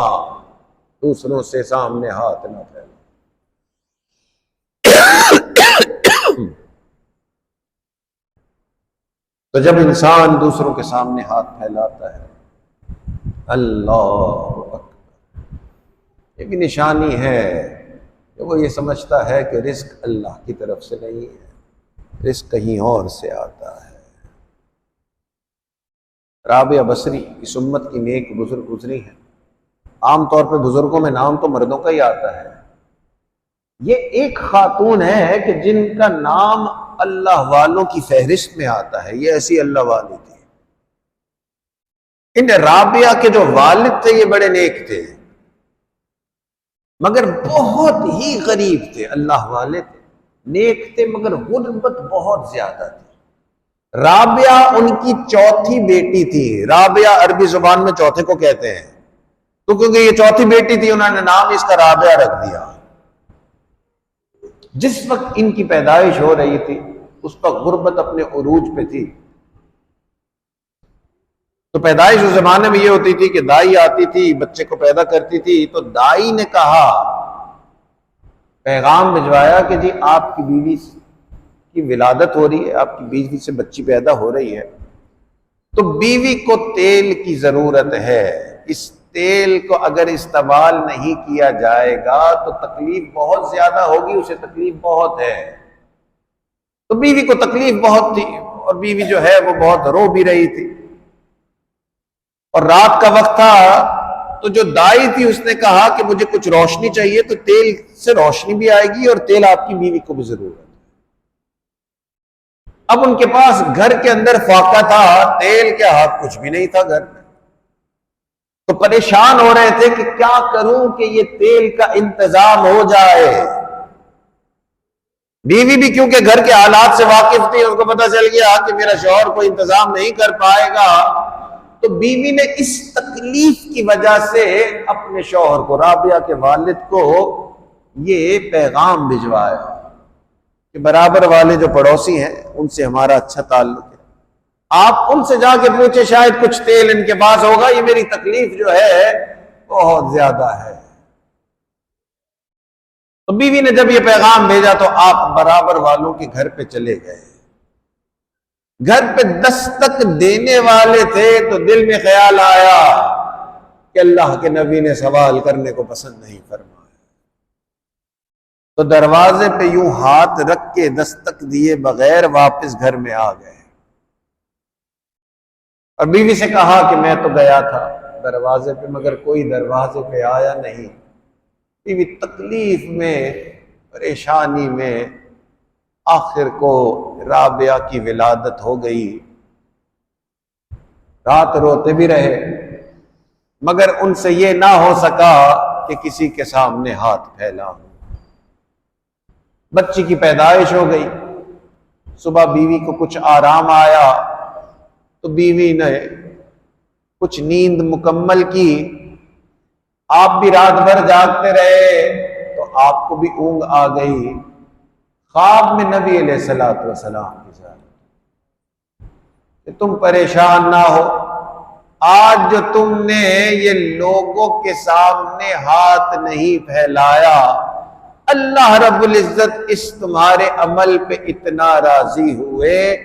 دوسروں سے سامنے ہاتھ نہ پھیلا. تو جب انسان دوسروں کے سامنے ہاتھ پھیلاتا ہے، اللہ اکبر، یہ بھی نشانی ہے کہ وہ یہ سمجھتا ہے کہ رزق اللہ کی طرف سے نہیں ہے، رزق کہیں اور سے آتا ہے. رابعہ بصری اس امت کی نیک بزرگ گزری ہیں. عام طور پہ بزرگوں میں نام تو مردوں کا ہی آتا ہے. یہ ایک خاتون ہے کہ جن کا نام اللہ والوں کی فہرست میں آتا ہے. یہ ایسی اللہ والی تھی. ان رابعہ کے جو والد تھے یہ بڑے نیک تھے، مگر بہت ہی غریب تھے. اللہ والے تھے، نیک تھے، مگر غربت بہت زیادہ تھی. رابعہ ان کی 4تھی بیٹی تھی. رابعہ عربی زبان میں چوتھے کو کہتے ہیں، تو کیونکہ یہ 4تھی بیٹی تھی انہوں نے نام اس کا رابعہ رکھ دیا. جس وقت ان کی پیدائش ہو رہی تھی اس وقت غربت اپنے عروج پہ تھی. تو پیدائش اس زمانے میں یہ ہوتی تھی کہ دائی آتی تھی، بچے کو پیدا کرتی تھی، تو دائی نے کہا، پیغام بھجوایا کہ جی آپ کی بیوی کی ولادت ہو رہی ہے، آپ کی بیوی سے بچی پیدا ہو رہی ہے، تو بیوی کو تیل کی ضرورت ہے. اس تیل کو اگر استعمال نہیں کیا جائے گا تو تکلیف بہت زیادہ ہوگی، اسے تکلیف بہت ہے. تو بیوی کو تکلیف بہت تھی اور بیوی جو ہے وہ بہت رو بھی رہی تھی. اور رات کا وقت تھا تو جو دائی تھی اس نے کہا کہ مجھے کچھ روشنی چاہیے، تو تیل سے روشنی بھی آئے گی اور تیل آپ کی بیوی کو بھی ضرورت ہے. اب ان کے پاس گھر کے اندر فاقہ تھا، تیل کے ہاتھ کچھ بھی نہیں تھا گھر میں. تو پریشان ہو رہے تھے کہ کیا کروں کہ یہ تیل کا انتظام ہو جائے. بیوی بھی کیونکہ گھر کے حالات سے واقف تھی، ان کو پتہ چل گیا کہ میرا شوہر کوئی انتظام نہیں کر پائے گا. تو بیوی نے اس تکلیف کی وجہ سے اپنے شوہر کو، رابعہ کے والد کو، یہ پیغام بھجوایا کہ برابر والے جو پڑوسی ہیں ان سے ہمارا اچھا تعلق ہے، آپ ان سے جا کے پوچھے، شاید کچھ تیل ان کے پاس ہوگا، یہ میری تکلیف جو ہے بہت زیادہ ہے. تو بیوی نے جب یہ پیغام بھیجا تو آپ برابر والوں کے گھر پہ چلے گئے. گھر پہ دستک دینے والے تھے تو دل میں خیال آیا کہ اللہ کے نبی نے سوال کرنے کو پسند نہیں فرمایا. تو دروازے پہ یوں ہاتھ رکھ کے دستک دیے بغیر واپس گھر میں آ گئے. اور بیوی سے کہا کہ میں تو گیا تھا دروازے پہ مگر کوئی دروازے پہ آیا نہیں. بیوی تکلیف میں، پریشانی میں، آخر کو رابعہ کی ولادت ہو گئی. رات روتے بھی رہے مگر ان سے یہ نہ ہو سکا کہ کسی کے سامنے ہاتھ پھیلا. بچی کی پیدائش ہو گئی. صبح بیوی کو کچھ آرام آیا تو بیوی نے کچھ نیند مکمل کی. آپ بھی رات بھر جاگتے رہے تو آپ کو بھی اونگ آ گئی. خواب میں نبی علیہ السلام کی ذات کہ تم پریشان نہ ہو، آج جو تم نے یہ لوگوں کے سامنے ہاتھ نہیں پھیلایا، اللہ رب العزت اس تمہارے عمل پہ اتنا راضی ہوئے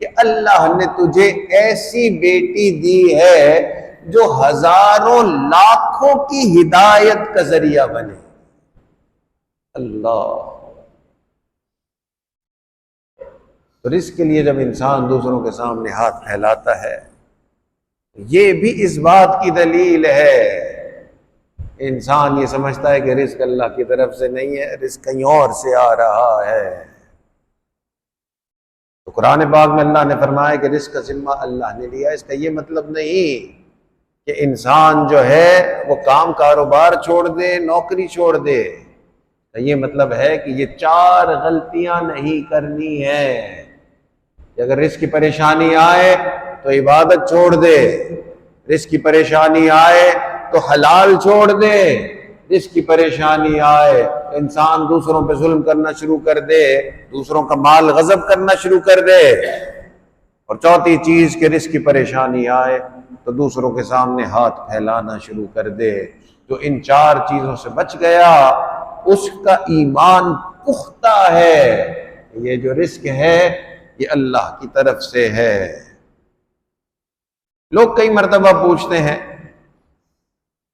کہ اللہ نے تجھے ایسی بیٹی دی ہے جو ہزاروں لاکھوں کی ہدایت کا ذریعہ بنے. اللہ، تو رزق کے لیے جب انسان دوسروں کے سامنے ہاتھ پھیلاتا ہے، یہ بھی اس بات کی دلیل ہے، انسان یہ سمجھتا ہے کہ رزق اللہ کی طرف سے نہیں ہے، رزق کہیں اور سے آ رہا ہے۔ تو قرآن پاک میں اللہ نے فرمایا کہ رزق کا ذمہ اللہ نے لیا۔ اس کا یہ مطلب نہیں کہ انسان جو ہے وہ کام کاروبار چھوڑ دے، نوکری چھوڑ دے۔ یہ مطلب ہے کہ یہ 4 غلطیاں نہیں کرنی ہے کہ اگر رزق کی پریشانی آئے تو عبادت چھوڑ دے، رزق کی پریشانی آئے تو حلال چھوڑ دے، رزق کی پریشانی آئے انسان دوسروں پہ ظلم کرنا شروع کر دے، دوسروں کا مال غصب کرنا شروع کر دے، اور چوتھی چیز کہ رزق کی پریشانی آئے تو دوسروں کے سامنے ہاتھ پھیلانا شروع کر دے۔ جو ان 4 چیزوں سے بچ گیا اس کا ایمان پختہ ہے، یہ جو رزق ہے یہ اللہ کی طرف سے ہے۔ لوگ کئی مرتبہ پوچھتے ہیں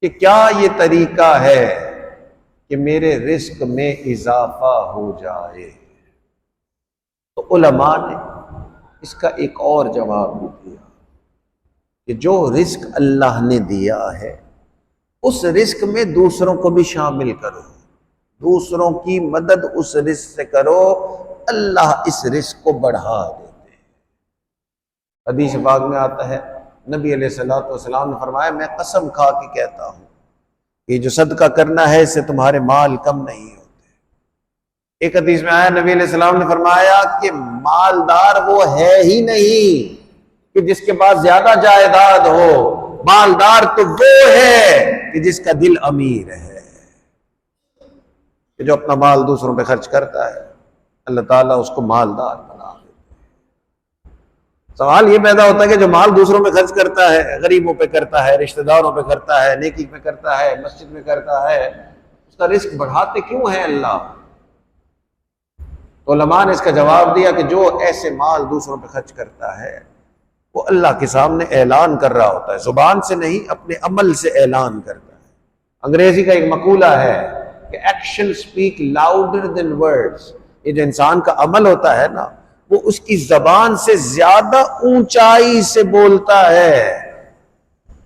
کہ کیا یہ طریقہ ہے کہ میرے رزق میں اضافہ ہو جائے؟ تو علماء نے اس کا ایک اور جواب بھی دیا کہ جو رزق اللہ نے دیا ہے اس رزق میں دوسروں کو بھی شامل کرو، دوسروں کی مدد اس رزق سے کرو، اللہ اس رزق کو بڑھا دیتے ہیں۔ حدیث پاک میں آتا ہے، نبی علیہ الصلوۃ والسلام نے فرمایا، میں قسم کھا کے کہتا ہوں کہ جو صدقہ کرنا ہے اس سے تمہارے مال کم نہیں ہوتے۔ ایک حدیث میں آیا، نبی علیہ السلام نے فرمایا کہ مالدار وہ ہے ہی نہیں کہ جس کے پاس زیادہ جائیداد ہو، مالدار تو وہ ہے کہ جس کا دل امیر ہے، کہ جو اپنا مال دوسروں پہ خرچ کرتا ہے اللہ تعالیٰ اس کو مالدار بنا دیتا ہے۔ سوال یہ پیدا ہوتا ہے کہ جو مال دوسروں پہ خرچ کرتا ہے، غریبوں پہ کرتا ہے، رشتہ داروں پہ کرتا ہے، نیکی پہ کرتا ہے، مسجد میں کرتا ہے، اس کا رزق بڑھاتے کیوں ہیں اللہ؟ تو علماء نے اس کا جواب دیا کہ جو ایسے مال دوسروں پہ خرچ کرتا ہے وہ اللہ کے سامنے اعلان کر رہا ہوتا ہے، زبان سے نہیں اپنے عمل سے اعلان کرتا ہے۔ انگریزی کا ایک مقولہ ہے کہ action speak louder than words, یہ جو انسان کا عمل ہوتا ہے نا وہ اس کی زبان سے زیادہ اونچائی سے بولتا ہے۔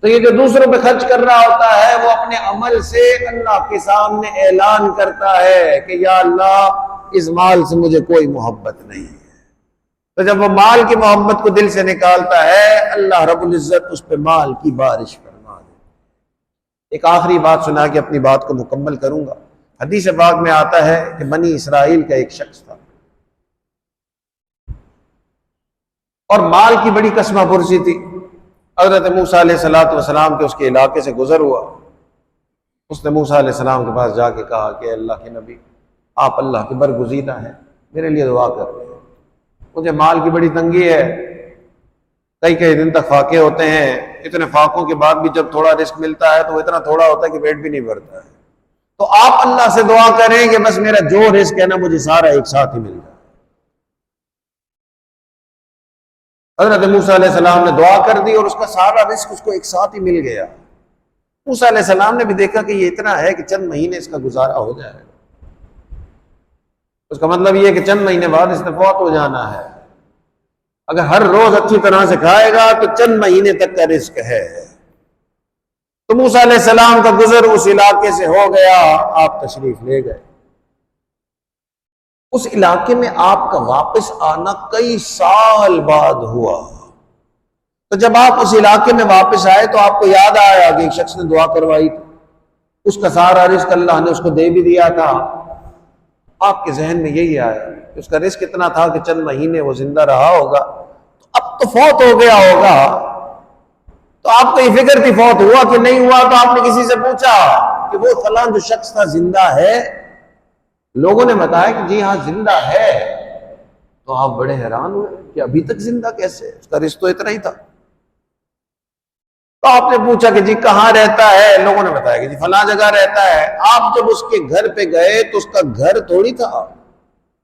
تو یہ جو دوسروں پہ خرچ کر رہا ہوتا ہے وہ اپنے عمل سے اللہ کے سامنے اعلان کرتا ہے کہ یا اللہ اس مال سے مجھے کوئی محبت نہیں ہے۔ تو جب وہ مال کی محبت کو دل سے نکالتا ہے اللہ رب العزت اس پہ مال کی بارش فرما دے۔ ایک آخری بات سنا کے اپنی بات کو مکمل کروں گا۔ حدیث پاک میں آتا ہے کہ بنی اسرائیل کا ایک شخص تھا اور مال کی بڑی قسمہ پرسی تھی۔ حضرت موسیٰ علیہ السلام کے اس کے علاقے سے گزر ہوا، اس نے موسیٰ علیہ السلام کے پاس جا کے کہا کہ اللہ کے نبی آپ اللہ کے برگزیدہ ہیں، میرے لیے دعا کر رہے ہیں، مجھے مال کی بڑی تنگی ہے، کئی دن تک فاقے ہوتے ہیں، اتنے فاقوں کے بعد بھی جب تھوڑا رزق ملتا ہے تو وہ اتنا تھوڑا ہوتا ہے کہ پیٹ بھی نہیں بھرتا ہے، تو آپ اللہ سے دعا کریں کہ بس میرا جو رزق ہے نا مجھے سارا ایک ساتھ ہی مل جائے۔ حضرت موسیٰ علیہ السلام نے دعا کر دی اور اس کا سارا رزق اس کو ایک ساتھ ہی مل گیا۔ موسیٰ علیہ السلام نے بھی دیکھا کہ یہ اتنا ہے کہ چند مہینے اس کا گزارا ہو جائے گا، اس کا مطلب یہ ہے کہ چند مہینے بعد اس نے فوت ہو جانا ہے، اگر ہر روز اچھی طرح سے کھائے گا تو چند مہینے تک کا رزق ہے۔ تو موسیٰ علیہ السلام کا گزر اس علاقے سے ہو گیا، آپ تشریف لے گئے۔ اس علاقے میں آپ کا واپس آنا کئی سال بعد ہوا، تو جب آپ اس علاقے میں واپس آئے تو آپ کو یاد آیا کہ ایک شخص نے دعا کروائی تھی، اس کا سارا رزق اللہ نے اس کو دے بھی دیا تھا۔ آپ کے ذہن میں یہی آیا کہ اس کا رزق اتنا تھا کہ چند مہینے وہ زندہ رہا ہوگا، تو اب تو فوت ہو گیا ہوگا، تو آپ کو یہ فکر تھی فوت ہوا کہ نہیں ہوا، تو آپ نے کسی سے پوچھا کہ وہ فلاں جو شخص تھا زندہ ہے؟ لوگوں نے بتایا کہ جی ہاں زندہ ہے۔ تو آپ بڑے حیران ہوئے کہ ابھی تک زندہ کیسے، اس کا رزق تو اتنا ہی تھا۔ تو آپ نے پوچھا کہ جی کہاں رہتا ہے؟ لوگوں نے بتایا کہ جی فلاں جگہ رہتا ہے۔ آپ جب اس کے گھر پہ گئے تو اس کا گھر تھوڑی تھا،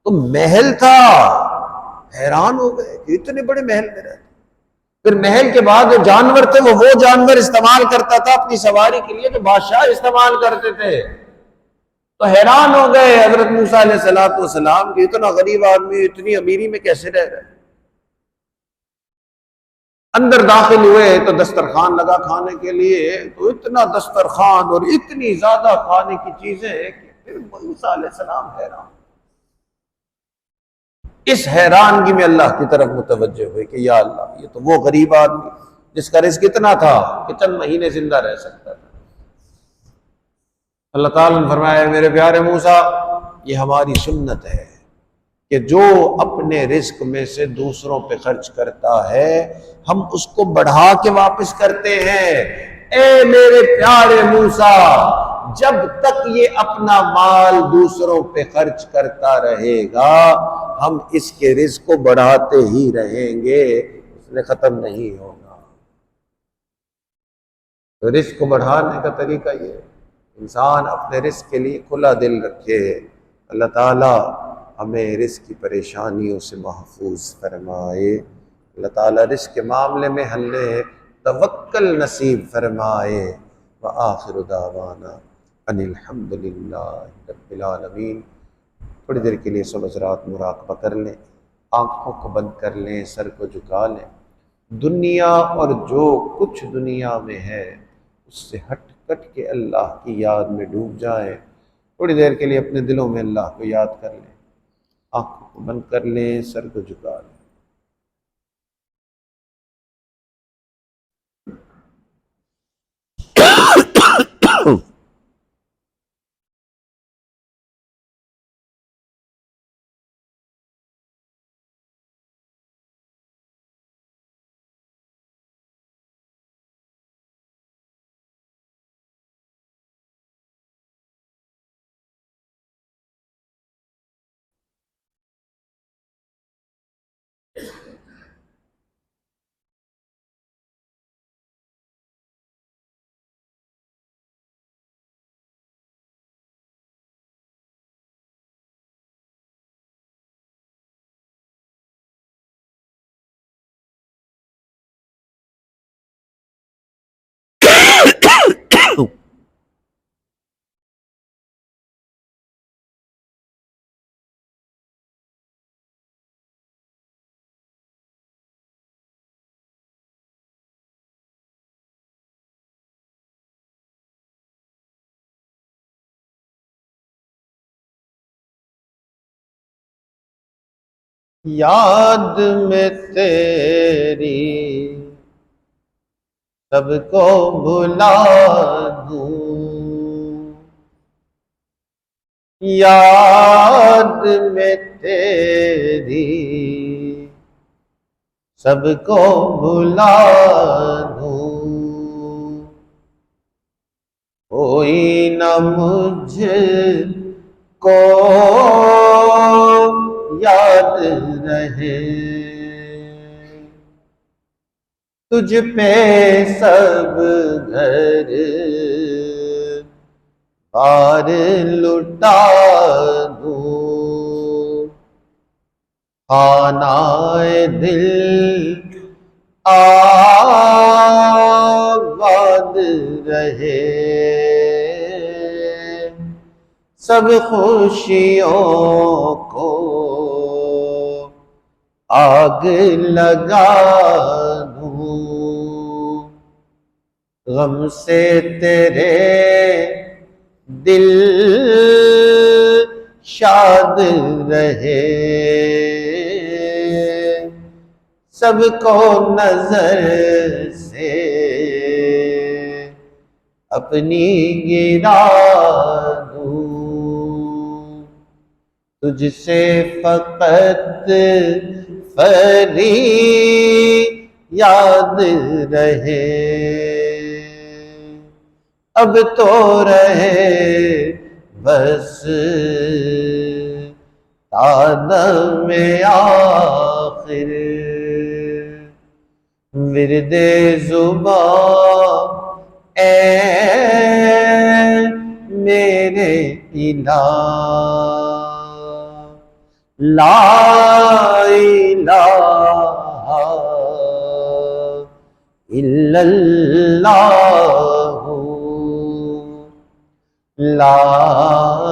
تو محل تھا۔ حیران ہو گئے کہ اتنے بڑے محل میں رہتا۔ پھر محل کے بعد جو جانور تھے وہ جانور استعمال کرتا تھا اپنی سواری کے لیے جو بادشاہ استعمال کرتے تھے۔ تو حیران ہو گئے حضرت موسیٰ علیہ السلام کہ اتنا غریب آدمی اتنی امیری میں کیسے رہ رہا ہے۔ اندر داخل ہوئے تو دسترخوان لگا کھانے کے لیے، تو اتنا دسترخوان اور اتنی زیادہ کھانے کی چیزیں کہ پھر موسیٰ علیہ السلام حیران۔ اس حیرانگی میں اللہ کی طرف متوجہ ہوئے کہ یا اللہ، یہ تو وہ غریب آدمی جس کا رزق اتنا تھا کہ چند مہینے زندہ رہ سکتا تھا۔ اللہ تعالیٰ نے فرمایا میرے پیارے موسیٰ، یہ ہماری سنت ہے کہ جو اپنے رزق میں سے دوسروں پہ خرچ کرتا ہے ہم اس کو بڑھا کے واپس کرتے ہیں۔ اے میرے پیارے موسیٰ، جب تک یہ اپنا مال دوسروں پہ خرچ کرتا رہے گا ہم اس کے رزق کو بڑھاتے ہی رہیں گے، اس نے ختم نہیں ہوگا۔ تو رزق کو بڑھانے کا طریقہ یہ ہے، انسان اپنے رزق کے لیے کھلا دل رکھے۔ اللہ تعالیٰ ہمیں رزق کی پریشانیوں سے محفوظ فرمائے، اللہ تعالیٰ رزق کے معاملے میں حل توکل نصیب فرمائے۔ وآخر دعوانا ان الحمد للہ رب العالمین۔ تھوڑی دیر کے لیے سب حضرات مراقبہ کر لیں، آنکھوں کو بند کر لیں، سر کو جھکا لیں، دنیا اور جو کچھ دنیا میں ہے اس سے ہٹ کٹ کے اللہ کی یاد میں ڈوب جائیں۔ تھوڑی دیر کے لیے اپنے دلوں میں اللہ کو یاد کر لیں، آنکھوں کو بند کر لیں، سر کو جھکا لیں۔ یاد میں تیری سب کو بھلا دوں، یاد میں تیری سب کو بھلا دوں، کوئی نہ مجھ کو یاد رہے، تجھ پہ سب گھر بار لٹا دوں، خانہ دل آباد رہے، سب خوشیوں کو آگ لگا دوں، غم سے تیرے دل شاد رہے، سب کو نظر سے اپنی گرا دوں، تجھ سے فقط فریاد رہے، اب تو رہے بس تادم آخر، ورد زباں اے میرے الہ، لا الہ الا اللہ، لا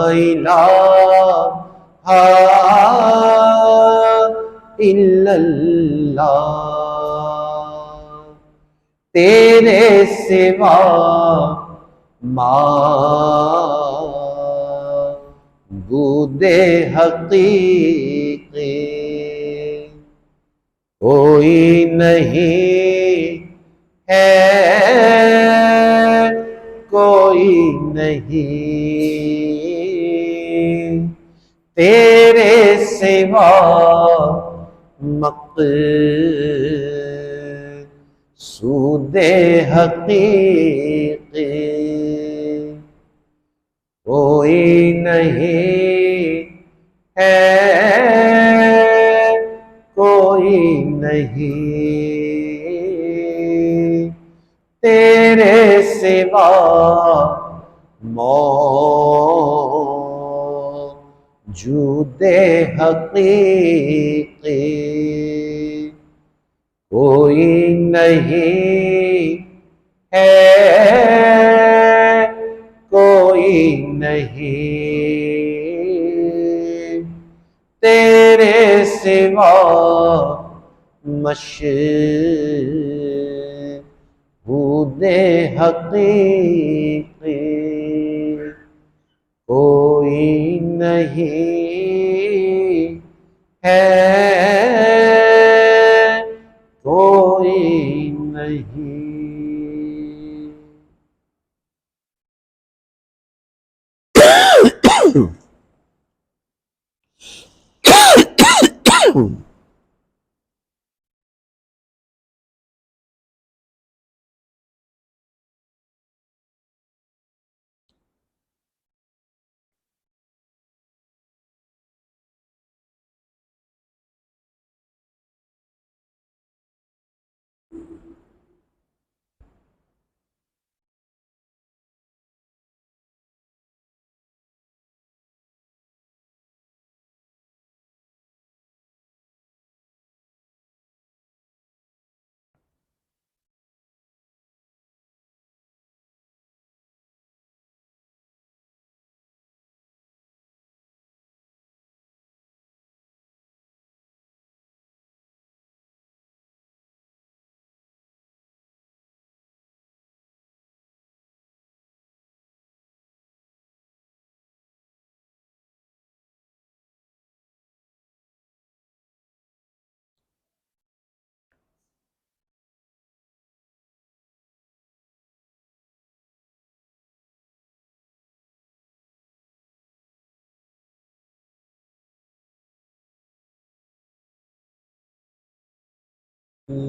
الہ الا اللہ، تیرے سوا معبود حقیقی کوئی نہیں ہے، کوئی نہیں تیرے سوا مقصود حقیقی کوئی نہیں ہے، کوئی نہیں تیرے سوا موجود حقیقی کوئی نہیں ہے، کوئی نہیں تیرے سوا مشہود حقیقی کوئی نہیں ہے، کوئی نہیں۔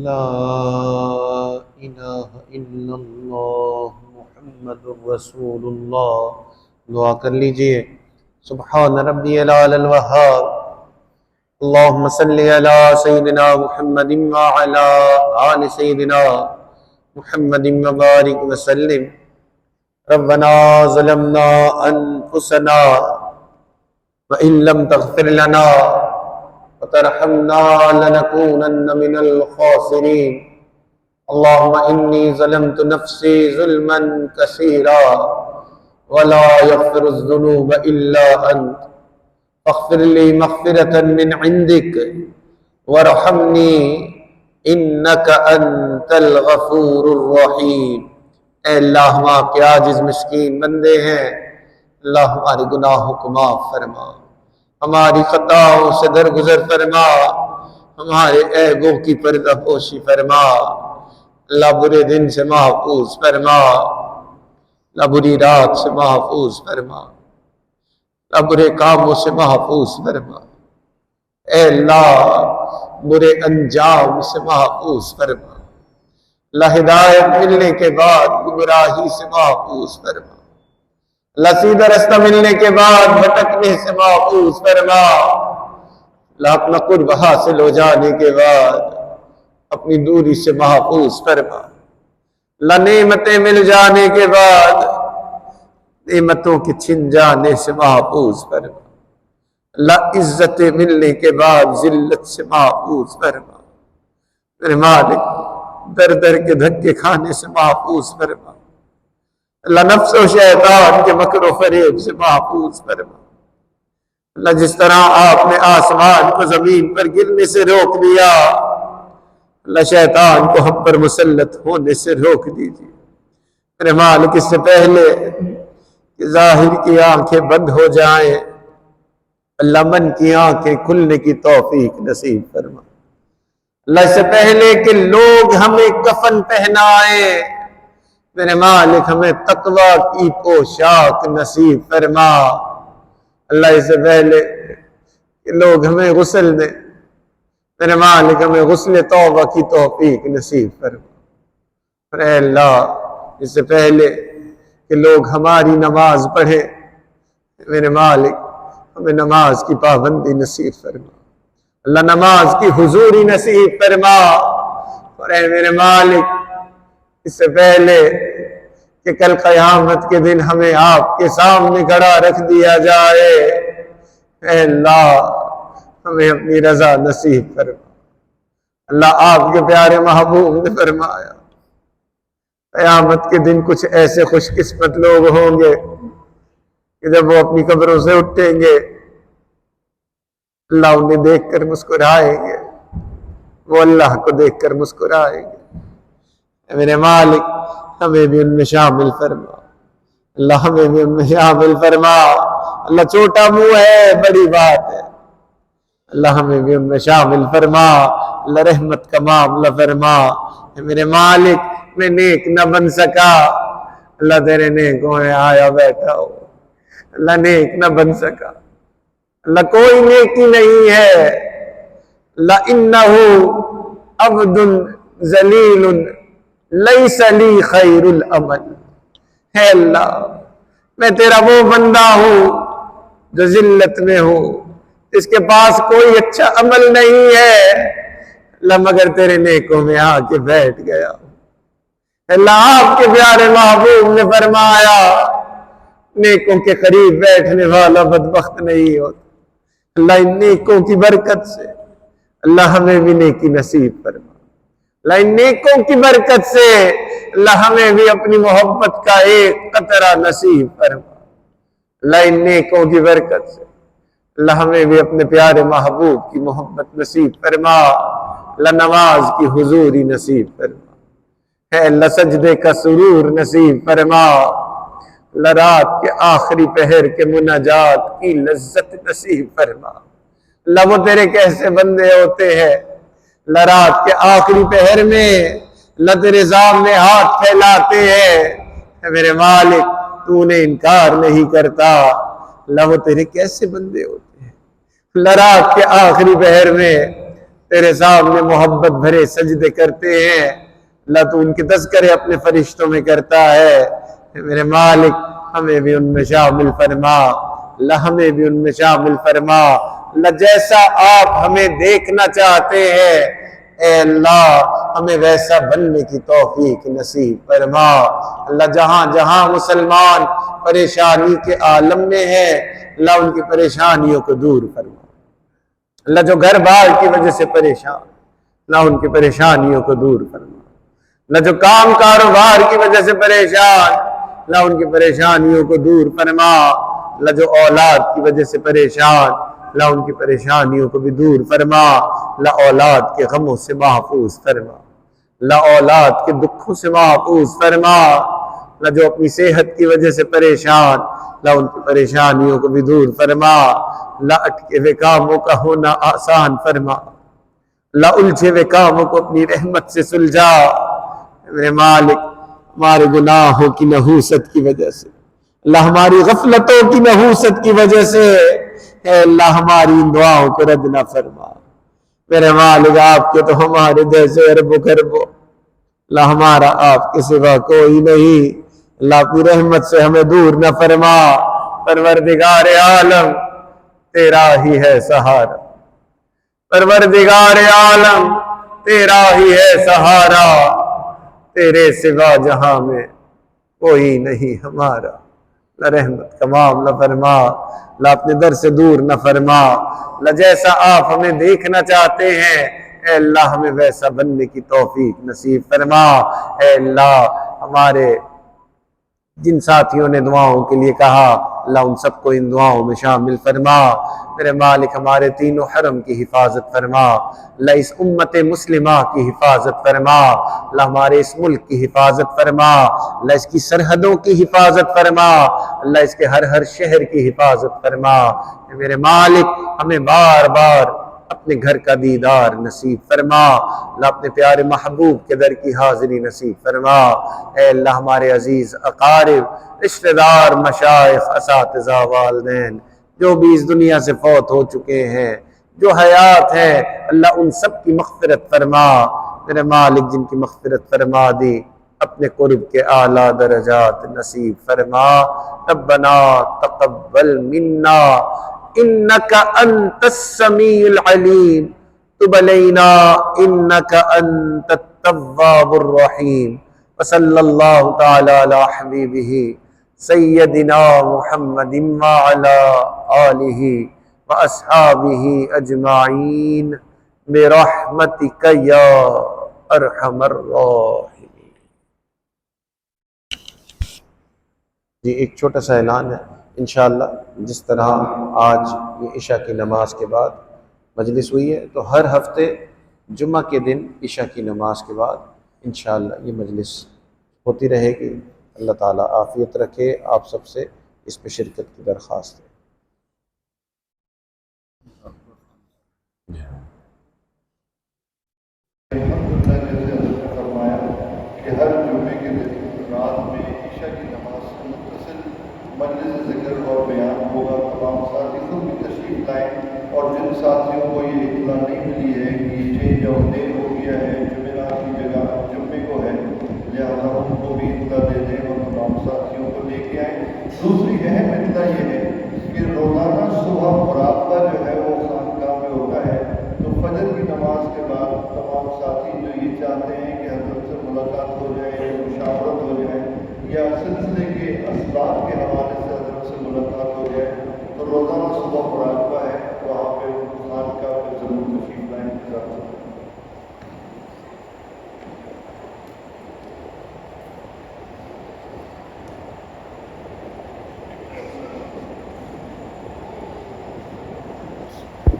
لا الہ الا اللہ محمد رسول اللہ۔ دعا کر لیجئے۔ سبحان ربی العلی الوہاب، اللہم صلی علی سیدنا محمد وعلی آل سیدنا محمد وبارک وسلم۔ ربنا ظلمنا انفسنا وإن لم تغفر لنا وترحمنا لنكونن من الخاسرين۔ اللهم إني ظلمت نفسي ظلما كثيرا ولا يغفر الذنوب إلا أنت فاغفر لي مغفرة من عندك وارحمني إنك أنت الغفور الرحيم۔ اے اللہ، ہم آپ کے عاجز مسکین بندے ہیں، اللہ ہمارے گناہوں کو معاف فرما، ہماری خطاؤں سے درگزر فرما، ہمارے عیبوں کی پردہ پوشی فرما، اللہ برے دن سے محفوظ فرما، اللہ بری رات سے محفوظ فرما، اللہ برے کاموں سے محفوظ فرما، اے اللہ برے انجام سے محفوظ فرما، اللہ ہدایت ملنے کے بعد گمراہی سے محفوظ فرما، اللہ سیدھا رستہ ملنے کے بعد بھٹکنے سے محفوظ فرما، اللہ اپنا قرب حاصل ہو جانے کے بعد اپنی دوری سے محفوظ فرما، اللہ نعمتیں مل جانے کے بعد نعمتوں کے چھن جانے سے محفوظ فرما، اللہ عزت ملنے کے بعد ذلت سے محفوظ فرما، میرے مالک در در کے دھکے کھانے سے محفوظ فرما، اللہ نفس و شیطان کے مکر و فریب سے محفوظ فرما۔ اللہ جس طرح آپ نے آسمان کو زمین پر گرنے سے روک دیا، اللہ شیطان کو ہم پر مسلط ہونے سے روک دیجیے۔ میرے مالک اس سے پہلے کہ ظاہر کی آنکھیں بند ہو جائیں، اللہ من کی آنکھیں کھلنے کی توفیق نصیب فرما۔ اللہ اس سے پہلے کہ لوگ ہمیں کفن پہنائے، میرے مالک ہمیں تقوی کی پوشاک نصیب فرما۔ اللہ اس سے پہلے کہ لوگ ہمیں غسل دیں، میرے مالک ہمیں غسل توبہ کی توفیق نصیب فرما۔ اے اللہ اس سے پہلے کہ لوگ ہماری نماز پڑھیں، میرے مالک ہمیں نماز کی پابندی نصیب فرما۔ اللہ نماز کی حضوری نصیب فرما۔ اور اے میرے مالک اس سے پہلے کہ کل قیامت کے دن ہمیں آپ کے سامنے کھڑا رکھ دیا جائے، اے اللہ ہمیں اپنی رضا نصیب فرما۔ اللہ آپ کے پیارے محبوب نے فرمایا قیامت کے دن کچھ ایسے خوش قسمت لوگ ہوں گے کہ جب وہ اپنی قبروں سے اٹھیں گے، اللہ انہیں دیکھ کر مسکرائیں گے، وہ اللہ کو دیکھ کر مسکرائیں گے۔ اے میرے مالک ہمیں بھی ان میں شامل فرما، اللہ ہمیں بھی ان میں شامل فرما۔ اللہ چھوٹا منہ ہے بڑی بات ہے، اللہ ہمیں بھی ان میں شامل فرما۔ اللہ رحمت کا معاملہ فرما۔ اے میرے مالک میں نیک نہ بن سکا، اللہ تیرے نیکوں میں آیا بیٹھا ہو، اللہ نیک نہ بن سکا، اللہ کوئی نیکی نہیں ہے۔ اللہ انہو عبد ذلیل لیس لی خیر العمل، ہے اللہ میں تیرا وہ بندہ ہوں جو ذلت میں ہوں، اس کے پاس کوئی اچھا عمل نہیں ہے، اللہ مگر تیرے نیکوں میں آ کے بیٹھ گیا۔ اللہ آپ کے پیارے محبوب نے فرمایا نیکوں کے قریب بیٹھنے والا بدبخت نہیں ہوتا۔ اللہ ان نیکوں کی برکت سے اللہ ہمیں بھی نیکی نصیب فرما۔ اللہ ان نیکوں کی برکت سے اللہ ہمیں بھی اپنی محبت کا ایک قطرہ نصیب فرما۔ اللہ ان نیکوں کی برکت سے اللہ ہمیں بھی اپنے پیارے محبوب کی محبت نصیب فرما۔ اللہ نماز کی حضوری نصیب فرما، ہے اللہ سجدے کا سرور نصیب فرما۔ اللہ رات کے آخری پہر کے مناجات کی لذت نصیب فرما۔ اللہ وہ تیرے کیسے بندے ہوتے ہیں، اللہ رات کے آخری پہر میں اللہ تیرے سامنے ہاتھ پھیلاتے ہیں، اے میرے مالک تو نے انکار نہیں کرتا۔ اللہ وہ تیرے کیسے بندے ہوتے ہیں، اللہ رات کے آخری پہر میں تیرے سامنے محبت بھرے سجدے کرتے ہیں، اللہ تو ان کے تذکرے اپنے فرشتوں میں کرتا ہے۔ میرے مالک ہمیں بھی ان میں شامل فرما، اللہ ہمیں بھی ان میں شامل فرما۔ اللہ جیسا آپ ہمیں دیکھنا چاہتے ہیں اے اللہ ہمیں ویسا بننے کی توفیق نصیب فرما۔ اللہ جہاں جہاں مسلمان پریشانی کے عالم میں ہیں اللہ ان کی پریشانیوں کو دور فرما۔ اللہ جو گھر بار کی وجہ سے پریشان اللہ ان کی پریشانیوں کو دور فرما۔ اللہ جو کام کاروبار کی وجہ سے پریشان اللہ ان کی پریشانیوں کو دور فرما۔ اللہ جو اولاد کی وجہ سے پریشان اللہ ان کی پریشانیوں کو بھی دور فرما۔ اللہ اولاد کے غموں سے محفوظ فرما، اللہ اولاد کے دکھوں سے محفوظ فرما۔ اللہ جو اپنی صحت کی وجہ سے پریشان اللہ ان کی پریشانیوں کو بھی دور فرما۔ اللہ اٹکے ہوئے کاموں کا ہونا آسان فرما، اللہ الجھے ہوئے کاموں کو اپنی رحمت سے سلجھا۔ میرے مالک ہمارے گناہوں کی نحوست کی وجہ سے اللہ ہماری غفلتوں کی نحوست کی وجہ سے اے اللہ ہماری ان دعاؤں کو رد نہ فرما۔ میرے مالک آپ کے تو ہمارے جیسے اربوں خربوں اللہ ہمارا آپ کے سوا کوئی نہیں، اللہ اپنی رحمت سے ہمیں دور نہ فرما۔ پروردگار عالم تیرا ہی ہے سہارا، پروردگار عالم تیرا ہی ہے سہارا، تیرے سوا جہاں میں کوئی نہیں ہمارا۔ اللہ رحمت کا معاملہ فرما، اللہ اپنے در سے دور نہ فرما۔ اللہ جیسا آپ ہمیں دیکھنا چاہتے ہیں اے اللہ ہمیں ویسا بننے کی توفیق نصیب فرما۔ اے اللہ ہمارے جن ساتھیوں نے دعاؤں کے لیے کہا اللہ ان سب کو ان دعاؤں میں شامل فرما۔ میرے مالک ہمارے تینوں حرم کی حفاظت فرما، اللہ اس امت مسلمہ کی حفاظت فرما، اللہ ہمارے اس ملک کی حفاظت فرما، اللہ اس کی سرحدوں کی حفاظت فرما، اللہ اس کے ہر شہر کی حفاظت فرما۔ میرے مالک ہمیں بار بار اپنے گھر کا دیدار نصیب فرما، اللہ اپنے پیارے محبوب کے در کی حاضری نصیب فرما۔ اے اللہ ہمارے عزیز اقارب، رشتہ دار، مشائخ، اساتذہ، والدین جو بھی اس دنیا سے فوت ہو چکے ہیں، جو حیات ہیں، اللہ ان سب کی مغفرت فرما۔ میرے مالک جن کی مغفرت فرما دی، اپنے قرب کے اعلیٰ درجات نصیب فرما۔ ربنا تقبل منا انك انت السميع العليم تب علينا انك انت التواب الرحيم وصلى الله تعالى على حبيبه سيدنا محمد وعلى آله واصحابه اجمعين برحمتك يا ارحم الراحمين۔ جی ایک چھوٹا سا اعلان ہے، انشاءاللہ جس طرح آج یہ عشاء کی نماز کے بعد مجلس ہوئی ہے تو ہر ہفتے جمعہ کے دن عشاء کی نماز کے بعد انشاءاللہ یہ مجلس ہوتی رہے گی۔ اللہ تعالیٰ عافیت رکھے، آپ سب سے اس پہ شرکت کی درخواست ہے۔ فرمایا کہ ہر جمعے کے دن رات میں عشاء کی نماز سے متصل مجلس ذکر اور بیان ہوگا۔ تمام ساتھی خود بھی تشریف لائیں، اور جن ساتھیوں کو یہ اطلاع نہیں ملی ہے کہ چینج آف ڈے ہو گیا ہے، جمعرات کی جگہ جمعے کو ہے، لہٰذا ان کو بھی اطلاع دے دیں اور تمام ساتھیوں کو لے کے آئیں۔ دوسری اہم اطلاع یہ ہے کہ روزانہ صبح مراقبہ جو ہے وہ خانقاہ میں ہوتا ہے، تو فجر کی نماز کے بعد تمام ساتھی جو یہ چاہتے ہیں کہ حضرت سے ملاقات ہو جائے، مشاورت ہو جائے، یا سلسلے کے اسباب کے حوالے سے حضرت سے ملاقات ہو جائے، تو روزانہ صبح مراقبہ ہے، وہاں پہ خانقاہ پہ ضرور تشریف لائیں۔